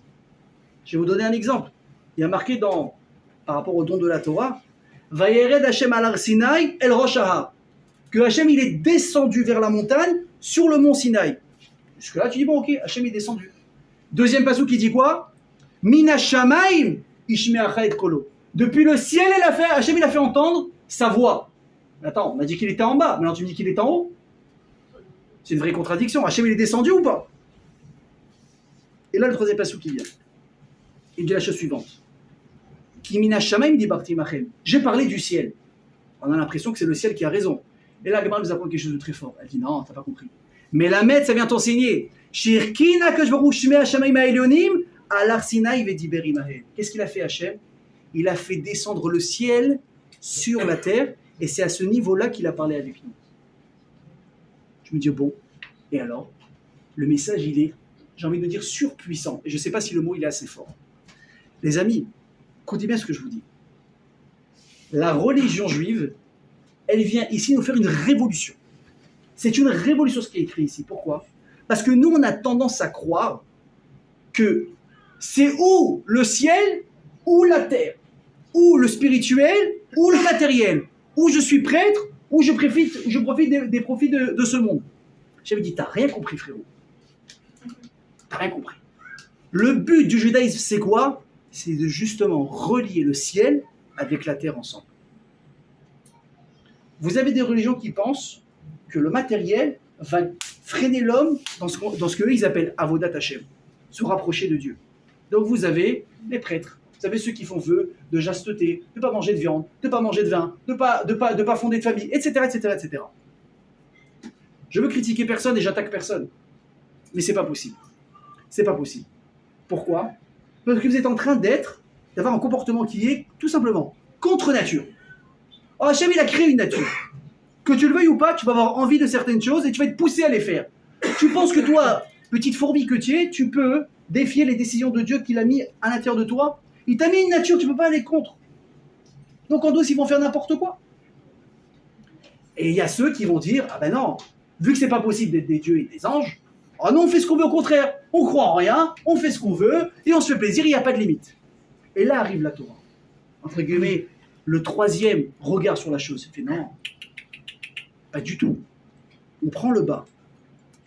Je vais vous donner un exemple. Il y a marqué par rapport au don de la Torah, Vayered Hashem al Sinaï el Rosh Hahar, que Hashem il est descendu vers la montagne sur le mont Sinaï. Jusque là tu dis bon ok, Hashem est descendu. Deuxième passage qui dit quoi? Mina Shamaim Ishmeacha et Kolo. Depuis le ciel Hashem il a fait entendre sa voix. Attends, on a dit qu'il était en bas, maintenant tu me dis qu'il est en haut. C'est une vraie contradiction. Hashem il est descendu ou pas? Et là le troisième passage qui vient. Il dit la chose suivante. Kimina Shamaim dit Barti Machem. J'ai parlé du ciel. On a l'impression que c'est le ciel qui a raison. Et là, Gemara nous apprend quelque chose de très fort. Elle dit non, t'as pas compris. Mais la Med, ça vient t'enseigner. Shirkina Kajbaru Shmea Shamaim Ha'elyonim Alar Sinai Vediber Imahem. Qu'est-ce qu'il a fait Hachem? Il a fait descendre le ciel sur la terre et c'est à ce niveau-là qu'il a parlé avec nous. Je me dis bon, et alors? Le message, il est, j'ai envie de dire, surpuissant. Et je ne sais pas si le mot, il est assez fort. Les amis, écoutez bien ce que je vous dis. La religion juive, elle vient ici nous faire une révolution. C'est une révolution ce qui est écrit ici. Pourquoi? Parce que nous, on a tendance à croire que c'est ou le ciel, ou la terre, ou le spirituel, ou le matériel, ou je suis prêtre, ou je profite des profits de ce monde. J'avais dit, t'as rien compris, frérot. T'as rien compris. Le but du judaïsme, c'est quoi? C'est de justement relier le ciel avec la terre ensemble. Vous avez des religions qui pensent que le matériel va freiner l'homme dans ce qu'eux ils appellent Avodat Hashem, se rapprocher de Dieu. Donc vous avez les prêtres, vous avez ceux qui font vœu de chasteté, de ne pas manger de viande, de ne pas manger de vin, de ne pas fonder de famille, etc., etc., etc. Je veux critiquer personne et j'attaque personne. Mais c'est pas possible. C'est pas possible. Pourquoi? Parce que vous êtes en train d'avoir un comportement qui est tout simplement contre nature. Oh, Hachem, il a créé une nature. Que tu le veuilles ou pas, tu vas avoir envie de certaines choses et tu vas être poussé à les faire. Tu penses que toi, petite fourmi que tu es, tu peux défier les décisions de Dieu qu'il a mis à l'intérieur de toi? Il t'a mis une nature, tu ne peux pas aller contre. Donc en douce, ils vont faire n'importe quoi. Et il y a ceux qui vont dire, ah ben non, vu que c'est pas possible d'être des dieux et des anges, oh non, on fait ce qu'on veut au contraire. On croit en rien, on fait ce qu'on veut et on se fait plaisir, il n'y a pas de limite. Et là arrive la Torah. Entre guillemets, le troisième regard sur la chose. Il fait non, pas du tout. On prend le bas,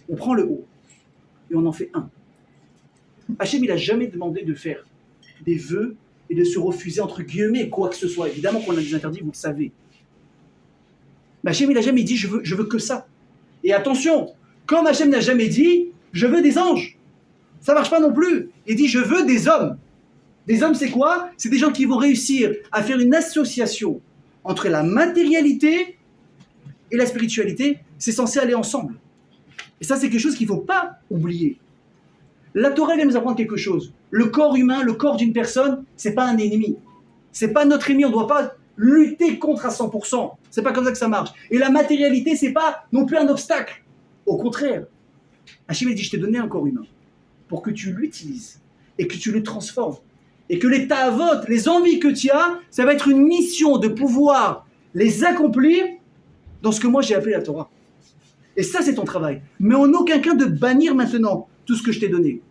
on prend le haut et on en fait un. Hachem, il n'a jamais demandé de faire des vœux et de se refuser entre guillemets quoi que ce soit. Évidemment qu'on a des interdits, vous le savez. Mais Hachem, il n'a jamais dit je veux que ça. Et attention, comme Hachem n'a jamais dit je veux des anges, ça ne marche pas non plus. Il dit je veux des hommes. Des hommes, c'est quoi? C'est des gens qui vont réussir à faire une association entre la matérialité et la spiritualité. C'est censé aller ensemble. Et ça, c'est quelque chose qu'il ne faut pas oublier. La Torah vient nous apprendre quelque chose. Le corps humain, le corps d'une personne, ce n'est pas un ennemi. Ce n'est pas notre ennemi. On ne doit pas lutter contre à 100%. C'est pas comme ça que ça marche. Et la matérialité, c'est pas non plus un obstacle. Au contraire. Hachem dit, je t'ai donné un corps humain pour que tu l'utilises et que tu le transformes. Et que les ta'avot, les envies que tu as, ça va être une mission de pouvoir les accomplir dans ce que moi j'ai appelé la Torah. Et ça, c'est ton travail. Mais en aucun cas de bannir maintenant tout ce que je t'ai donné.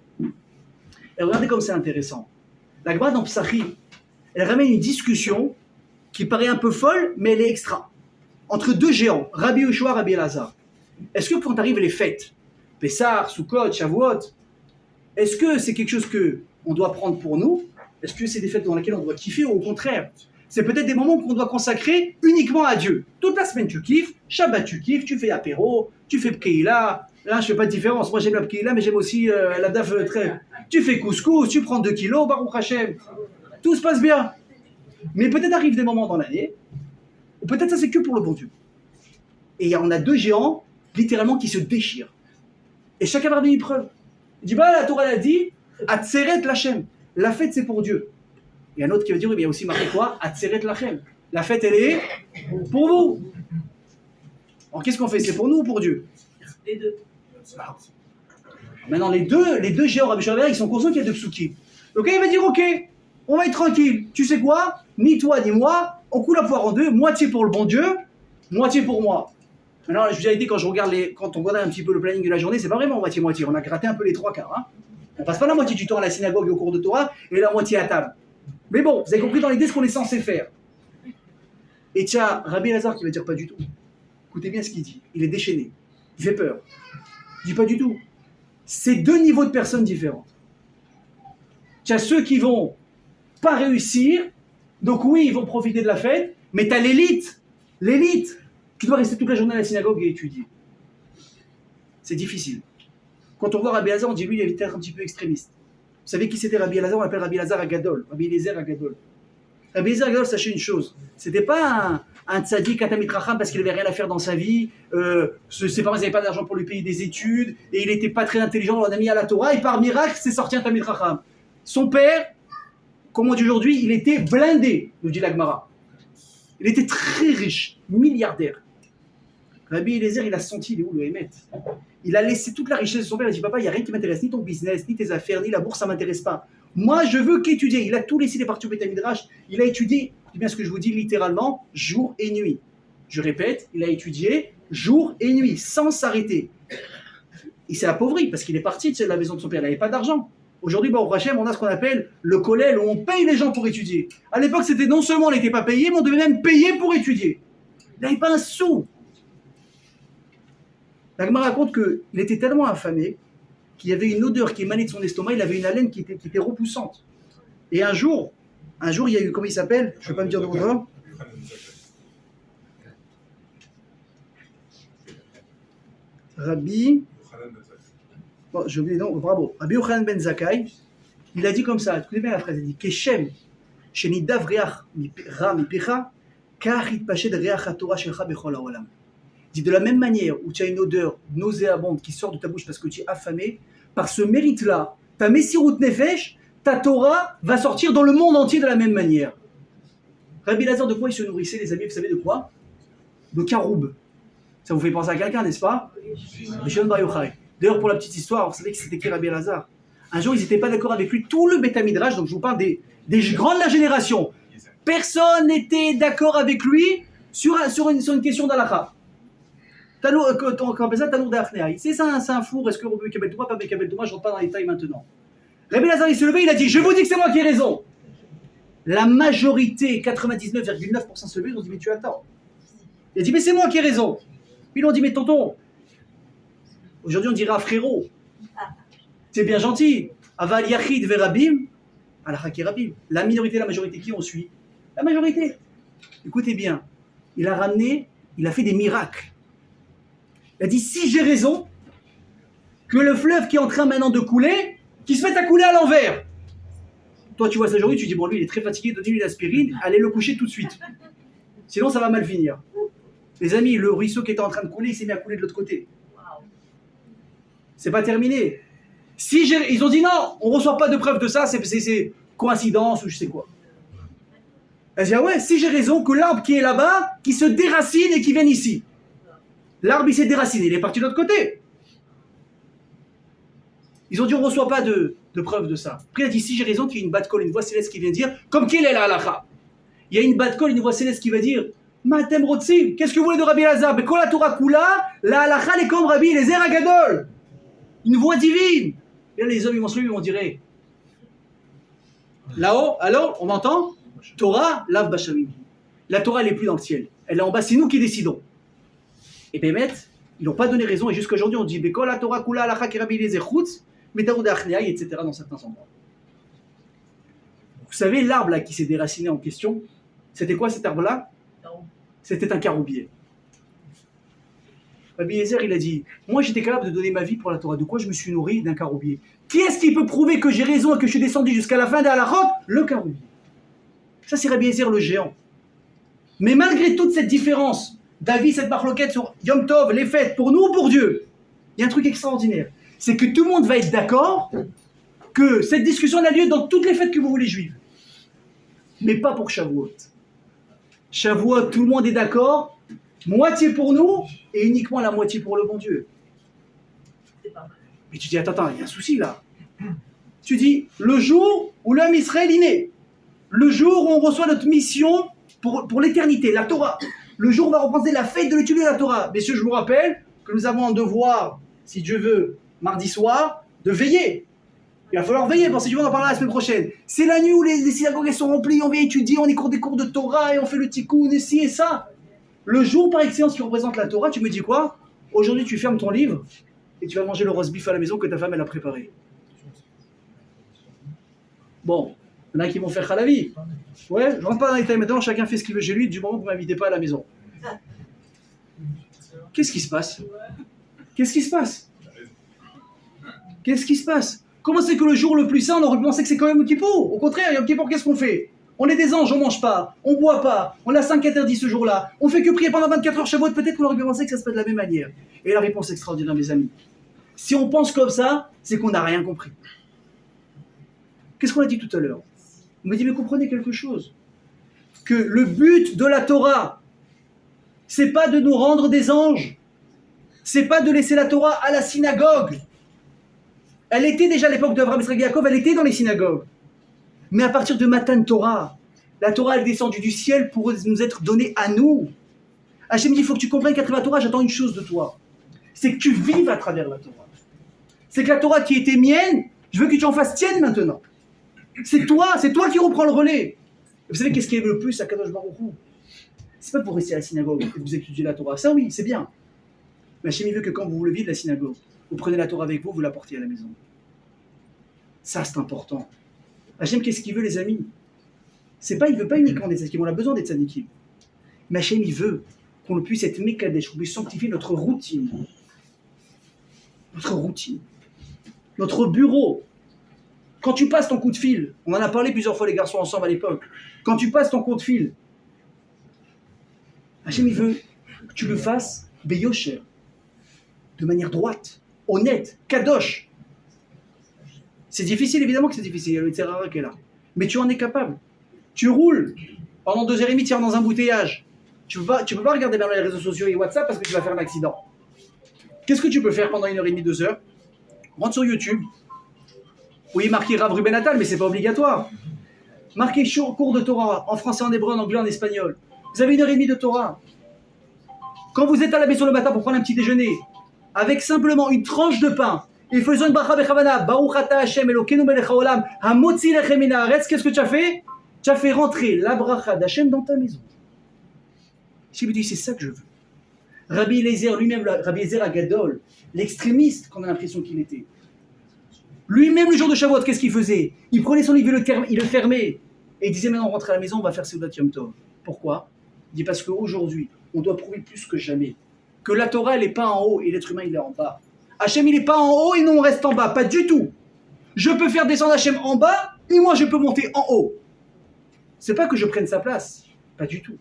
Et regardez comme c'est intéressant. La Gemara dans Psachim, elle ramène une discussion qui paraît un peu folle, mais elle est extra. Entre deux géants, Rabbi Yoshua et Rabbi Elazar. Est-ce que quand arrivent les fêtes, Pessah, Sukkot, Shavuot, est-ce que c'est quelque chose qu'on doit prendre pour nous? Est-ce que c'est des fêtes dans lesquelles on doit kiffer ou au contraire? C'est peut-être des moments qu'on doit consacrer uniquement à Dieu. Toute la semaine tu kiffes, Shabbat tu kiffes, tu fais apéro, tu fais Pkeila. Là je fais pas de différence, moi j'aime la Pkeila mais j'aime aussi la daf très. Tu fais couscous, tu prends 2 kilos, Baruch Hashem. Tout se passe bien. Mais peut-être arrivent des moments dans l'année, ou peut-être ça c'est que pour le bon Dieu. Et on a deux géants, littéralement, qui se déchirent. Et chacun va donner une preuve. Il dit, bah la Torah l'a dit, Atzeret Lachem. La fête c'est pour Dieu. Il y a un autre qui va dire, oui, mais il y a aussi marqué quoi? Atzeret Lachem. La fête elle est pour vous. Alors qu'est-ce qu'on fait? C'est pour nous ou pour Dieu? Les deux. Maintenant les deux géants, Rabbi Shlomo, ils sont conscients qu'il y a deux psukim. Donc il va dire, ok, on va être tranquille. Tu sais quoi? Ni toi ni moi, on coule la poire en deux, moitié pour le bon Dieu, moitié pour moi. Maintenant, je vous ai dit, quand on regarde un petit peu le planning de la journée, c'est pas vraiment moitié-moitié. On a gratté un peu les trois quarts. Hein. On passe pas la moitié du temps à la synagogue et au cours de Torah et la moitié à table. Mais bon, vous avez compris dans l'idée ce qu'on est censé faire. Et tiens, Rabbi Elazar qui va dire pas du tout. Écoutez bien ce qu'il dit. Il est déchaîné. Il fait peur. Il dit pas du tout. C'est deux niveaux de personnes différentes. Tiens, ceux qui vont pas réussir, donc oui, ils vont profiter de la fête, mais t'as l'élite qui doit rester toute la journée à la synagogue et étudier. C'est difficile. Quand on voit Rabbi Elazar, on dit lui, il est peut-être un petit peu extrémiste. Vous savez qui c'était Rabbi Elazar? On l'appelle Rabbi Elazar Agadol. Rabbi Eliezer Agadol. Rabbi Eliezer Agadol, sachez une chose. C'était pas un tzaddik, un tamid racham parce qu'il avait rien à faire dans sa vie. Ses parents n'avaient pas d'argent pour lui payer des études et il était pas très intelligent. On l'a mis à la Torah et par miracle, c'est sorti un tamid racham. Son père, comme on dit aujourd'hui, il était blindé, nous dit la Gemara. Il était très riche, milliardaire. Rabbi Eliezer, il a senti, il est où le Hémet? Il a laissé toute la richesse de son père. Il a dit, papa, il n'y a rien qui m'intéresse, ni ton business, ni tes affaires, ni la bourse, ça ne m'intéresse pas. Moi, je veux qu'étudier. Il a tout laissé, il est parti au Beth Midrash. Il a étudié, c'est bien ce que je vous dis littéralement, jour et nuit. Je répète, il a étudié jour et nuit, sans s'arrêter. Il s'est appauvri parce qu'il est parti de la maison de son père. Il n'avait pas d'argent. Aujourd'hui, Baruch Hashem, on a ce qu'on appelle le kollel, où on paye les gens pour étudier. À l'époque, c'était non seulement on n'était pas payé, mais on devait même payer pour étudier. Il n'avait pas un sou. La Gemara raconte qu'il était tellement affamé qu'il y avait une odeur qui émanait de son estomac, il avait une haleine qui était repoussante. Et un jour, il y a eu, comment il s'appelle? Je ne vais pas me dire de votre nom. Rabbi... Bon, j'ai oublié, non, bravo. Rabbi Yochanan ben Zakkai, il a dit comme ça, écoutez bien la phrase, il dit Keshem, shenidav reach ra mipecha, kach itpashed reach haTorah shelcha bechol haolam. Il dit de la même manière où tu as une odeur nauséabonde qui sort de ta bouche parce que tu es affamé, par ce mérite-là, ta Messirut Nefesh, ta Torah va sortir dans le monde entier de la même manière. Rabbi Elazar, de quoi il se nourrissait, les amis? Vous savez de quoi? De caroube. Ça vous fait penser à quelqu'un, n'est-ce pas? Shimon Bar Yochai. D'ailleurs, pour la petite histoire, vous savez que c'était qui Rabbi Elazar? Un jour, ils n'étaient pas d'accord avec lui. Tout le Beth Midrash, donc je vous parle des grands de la génération. Personne n'était d'accord avec lui sur une question d'halakha. Tanour d'Afnéaï. C'est ça, c'est un four. Est-ce que Rabbi Kabel Touma, pas Kabel Touma? Je ne rentre pas dans les détails maintenant. Rabbi Elazar, il s'est levé, il a dit, je vous dis que c'est moi qui ai raison. La majorité, 99,9% se levé, ils ont dit, mais tu as tort. Il a dit, mais c'est moi qui ai raison. Puis ils ont dit, mais tonton, aujourd'hui on dira frérot, c'est bien gentil. Aval Yachid Verabim, Alachaki Rabim. La minorité, la majorité, qui on suit? La majorité. Écoutez bien, il a fait des miracles. Il a dit, si j'ai raison, que le fleuve qui est en train maintenant de couler, qu'il se mette à couler à l'envers. Toi, tu vois ça aujourd'hui, tu dis, bon, lui, il est très fatigué, donnez-lui l'aspirine, allez le coucher tout de suite. Sinon, ça va mal finir. Les amis, le ruisseau qui était en train de couler, il s'est mis à couler de l'autre côté. C'est pas terminé. Ils ont dit non, on ne reçoit pas de preuve de ça, c'est coïncidence ou je sais quoi. Elle dit, ah ouais, si j'ai raison, que l'arbre qui est là-bas, qui se déracine et qui vient ici. L'arbre, il s'est déraciné, il est parti de l'autre côté. Ils ont dit, on ne reçoit pas de preuves de ça. Après, il a dit, si j'ai raison, qu'il y a une bat-kol, une voix céleste qui vient dire, comme qu'il est la halakha. Il y a une bat-kol, une voix céleste qui va dire, Matem Rotsim, qu'est-ce que vous voulez de Rabbi Elazar? Bekol la Torah Kula, la halakha est comme Rabbi Eliezer Agadol. Une voix divine. Et là, les hommes, ils vont se lever, ils vont dire, là-haut, alors, on m'entend? Torah, lav bashamim. La Torah, elle n'est plus dans le ciel. Elle est en bas, c'est nous qui décidons. Et Bémet, ils n'ont pas donné raison. Et jusqu'à aujourd'hui, on dit Bekol la Torah Kula, halakha ki Rabbi Eliezer Chutz, Metaoud Achneaï, etc. dans certains endroits. Vous savez, l'arbre là qui s'est déraciné en question, c'était quoi cet arbre-là? C'était un caroubier. Rabbi Eliezer, il a dit, moi j'étais capable de donner ma vie pour la Torah. De quoi je me suis nourri? D'un caroubier. Qui est-ce qui peut prouver que j'ai raison et que je suis descendu jusqu'à la fin de la halachot? Le caroubier. Ça c'est Rabbi Eliezer le géant. Mais malgré toute cette différence, David, cette marloquette sur Yom Tov, les fêtes, pour nous ou pour Dieu, il y a un truc extraordinaire. C'est que tout le monde va être d'accord que cette discussion a lieu dans toutes les fêtes que vous voulez juives. Mais pas pour Shavuot. Shavuot, tout le monde est d'accord, moitié pour nous et uniquement la moitié pour le bon Dieu. Mais tu dis, attends, il y a un souci là. Tu dis, le jour où l'homme Israël est né, le jour où on reçoit notre mission pour l'éternité, la Torah, le jour où on va représenter la fête de l'étude de la Torah. Messieurs, je vous rappelle que nous avons un devoir, si Dieu veut, mardi soir, de veiller. Il va falloir veiller, parce que Dieu, on en parlera la semaine prochaine. C'est la nuit où les synagogues sont remplies, on vient étudier, on écoute des cours de Torah et on fait le tikkun et ci et ça. Le jour par excellence qui représente la Torah, tu me dis quoi? Aujourd'hui, tu fermes ton livre et tu vas manger le roast beef à la maison que ta femme elle a préparé. Bon, il y en a qui vont faire khalavi. Ouais, je rentre pas dans les détails maintenant, chacun fait ce qu'il veut chez lui du moment que vous ne m'invitez pas à la maison. Qu'est-ce qui se passe? Qu'est-ce qui se passe? Qu'est-ce qui se passe? Comment c'est que le jour le plus saint, on aurait pensé que c'est quand même Yom Kippour? Au contraire, Yom Kippour, qu'est-ce qu'on fait? On est des anges, on mange pas, on boit pas, on a 5 interdits ce jour-là, on fait que prier pendant 24 heures Shavuot, peut-être qu'on aurait pu penser que ça se passe de la même manière. Et la réponse extraordinaire, mes amis. Si on pense comme ça, c'est qu'on n'a rien compris. Qu'est-ce qu'on a dit tout à l'heure? On m'a dit, mais comprenez quelque chose. Que le but de la Torah, c'est pas de nous rendre des anges. C'est pas de laisser la Torah à la synagogue. Elle était déjà à l'époque d'Abraham, Israël et Yaakov, elle était dans les synagogues. Mais à partir de Matan Torah, la Torah elle est descendue du ciel pour nous être donnée à nous. Hachem dit, il faut que tu comprennes qu'à travers la Torah, j'attends une chose de toi. C'est que tu vives à travers la Torah. C'est que la Torah qui était mienne, je veux que tu en fasses tienne maintenant. C'est toi qui reprends le relais. Et vous savez qu'est-ce qui est le plus à Kadosh Baruch Hu? C'est pas pour rester à la synagogue et que vous étudiez la Torah. Ça oui, c'est bien. Mais Hachem veut que quand vous levez de la synagogue, vous prenez la Torah avec vous, vous la portez à la maison. Ça, c'est important. Hachem, qu'est-ce qu'il veut, les amis? Il ne veut pas uniquement des tzadikim, on a besoin des tzadikim. Mais Hachem, il veut qu'on puisse être mekadesh, qu'on puisse sanctifier notre routine. Notre routine. Notre bureau. Quand tu passes ton coup de fil, on en a parlé plusieurs fois, les garçons, ensemble à l'époque. Quand tu passes ton coup de fil, Hachem, il veut que tu le fasses beyosher, de manière droite, honnête, kadosh. C'est difficile, évidemment que c'est difficile, il y a le Tzerara qui est là. Mais tu en es capable. Tu roules pendant 2h30, tu es dans un embouteillage. Tu peux pas regarder dans les réseaux sociaux et WhatsApp parce que tu vas faire un accident. Qu'est-ce que tu peux faire pendant 1h30, 2h? Rentre sur YouTube. Oui, marquez Rav Ruben Attal, mais c'est pas obligatoire. Marquez cours de Torah en français, en hébreu, en anglais, en espagnol. Vous avez 1h30 de Torah. Quand vous êtes à la maison le matin pour prendre un petit déjeuner, avec simplement une tranche de pain, et faisons une bracha bechavana, Baruch ata Hashem Elokeinu melech haolam, hamotzi lechem min haaretz, qu'est-ce que tu as fait? Tu as fait rentrer la bracha d'Hashem dans ta maison. Je me dis, c'est ça que je veux. Rabbi Eliezer lui-même, Rabbi Eliezer Agadol, l'extrémiste qu'on a l'impression qu'il était. Lui-même, le jour de Shavuot, qu'est-ce qu'il faisait? Il prenait son livre, il le fermait, et il disait, maintenant on rentre à la maison, on va faire Seudat Yom Tov. Pourquoi? Il dit, parce qu'aujourd'hui, on doit prouver plus que jamais que la Torah, elle n'est pas en haut et l'être humain, il est en bas. Hachem, il n'est pas en haut et nous, on reste en bas. Pas du tout. Je peux faire descendre Hachem en bas et moi, je peux monter en haut. C'est pas que je prenne sa place. Pas du tout.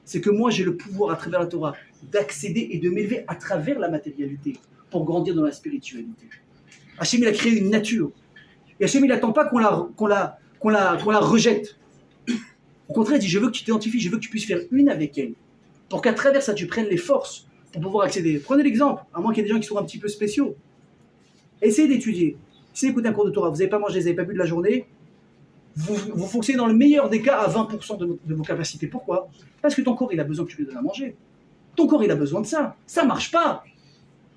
C'est que moi, j'ai le pouvoir, à travers la Torah, d'accéder et de m'élever à travers la matérialité pour grandir dans la spiritualité. Hachem, il a créé une nature. Et Hachem, il n'attend pas qu'on la rejette. Au contraire, il dit, je veux que tu t'identifies, je veux que tu puisses faire une avec elle. Pour qu'à travers ça, tu prennes les forces pour pouvoir accéder. Prenez l'exemple, à moins qu'il y ait des gens qui soient un petit peu spéciaux. Essayez d'étudier. Essayez d'écouter un cours de Torah. Vous n'avez pas mangé, vous n'avez pas bu de la journée. Vous fonctionnez dans le meilleur des cas à 20% de vos capacités. Pourquoi? Parce que ton corps, il a besoin que tu lui donnes à manger. Ton corps, il a besoin de ça. Ça ne marche pas.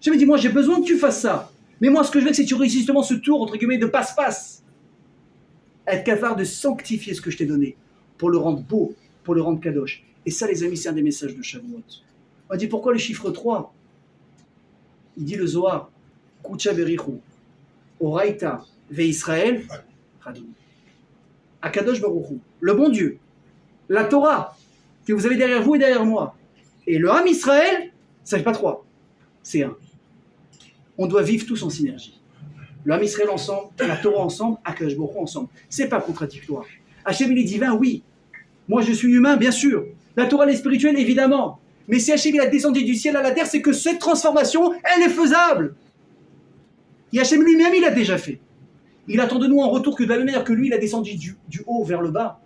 Je me dis, moi, j'ai besoin que tu fasses ça. Mais moi, ce que je veux, c'est que tu réussisses justement ce tour, entre guillemets, de passe-passe. Être capable de sanctifier ce que je t'ai donné pour le rendre beau, pour le rendre kadosh. Et ça, les amis, c'est un des messages de Shavuot. On dit, pourquoi le chiffre 3? Il dit le Zohar, Kucha Berichu, Oraita, Ve Israël, Akadosh Baruch Hu, le bon Dieu, la Torah, que vous avez derrière vous et derrière moi, et le Ham Israël, ça ne fait pas 3, c'est 1. On doit vivre tous en synergie. Le Ham Israël ensemble, la Torah ensemble, Akadosh Baruch Hu ensemble. C'est pas contradictoire. Hachem, il est divin, oui. Moi, je suis humain, bien sûr. La Torah, elle est spirituelle, évidemment. Mais si Hachem, il a descendu du ciel à la terre, c'est que cette transformation, elle est faisable. Et Hachem lui-même, il l'a déjà fait. Il attend de nous en retour que de la même manière que lui, il a descendu du haut vers le bas,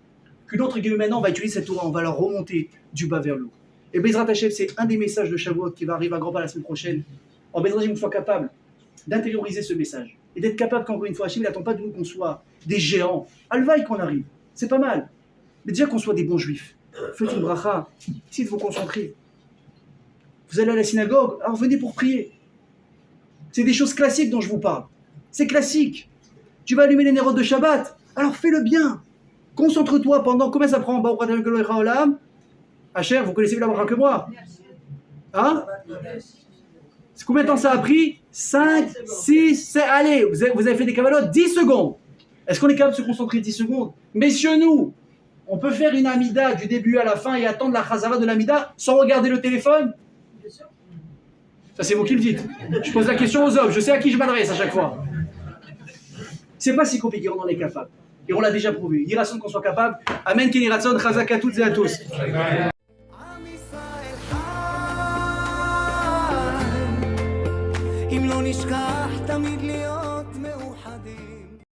que d'autres guillemets maintenant, on va utiliser cette Torah, on va la remonter du bas vers le haut. Et Bezrat Hachem, c'est un des messages de Shavuot qui va arriver à grand pas la semaine prochaine. En Bezrat Hachem, qu'on soit capable d'intérioriser ce message. Et d'être capable qu'encore une fois, Hachem, il n'attend pas de nous qu'on soit des géants. Alvaï qu'on arrive, c'est pas mal. Mais déjà qu'on soit des bons juifs. Faites une bracha, essayez de vous concentrer. Vous allez à la synagogue, alors venez pour prier. C'est des choses classiques dont je vous parle. C'est classique. Tu vas allumer les nérodes de Shabbat, alors fais-le bien. Concentre-toi pendant, combien ça prend Hacher, vous connaissez mieux la bracha que moi. Hein? Combien de temps ça a pris? 5, 6, 7, allez, vous avez fait des cavalotes, 10 secondes. Est-ce qu'on est capable de se concentrer 10 secondes? Messieurs, nous, on peut faire une amida du début à la fin et attendre la chazara de l'amida sans regarder le téléphone? Ça, c'est vous qui le dites. Je pose la question aux hommes, je sais à qui je m'adresse à chaque fois. C'est pas si compliqué, on en est capable. Et on l'a déjà prouvé. Il raconte qu'on soit capable. Amen, Kenny Ratson, Chazak à toutes et à tous. אם לא נשכח תמיד להיות מאוחדים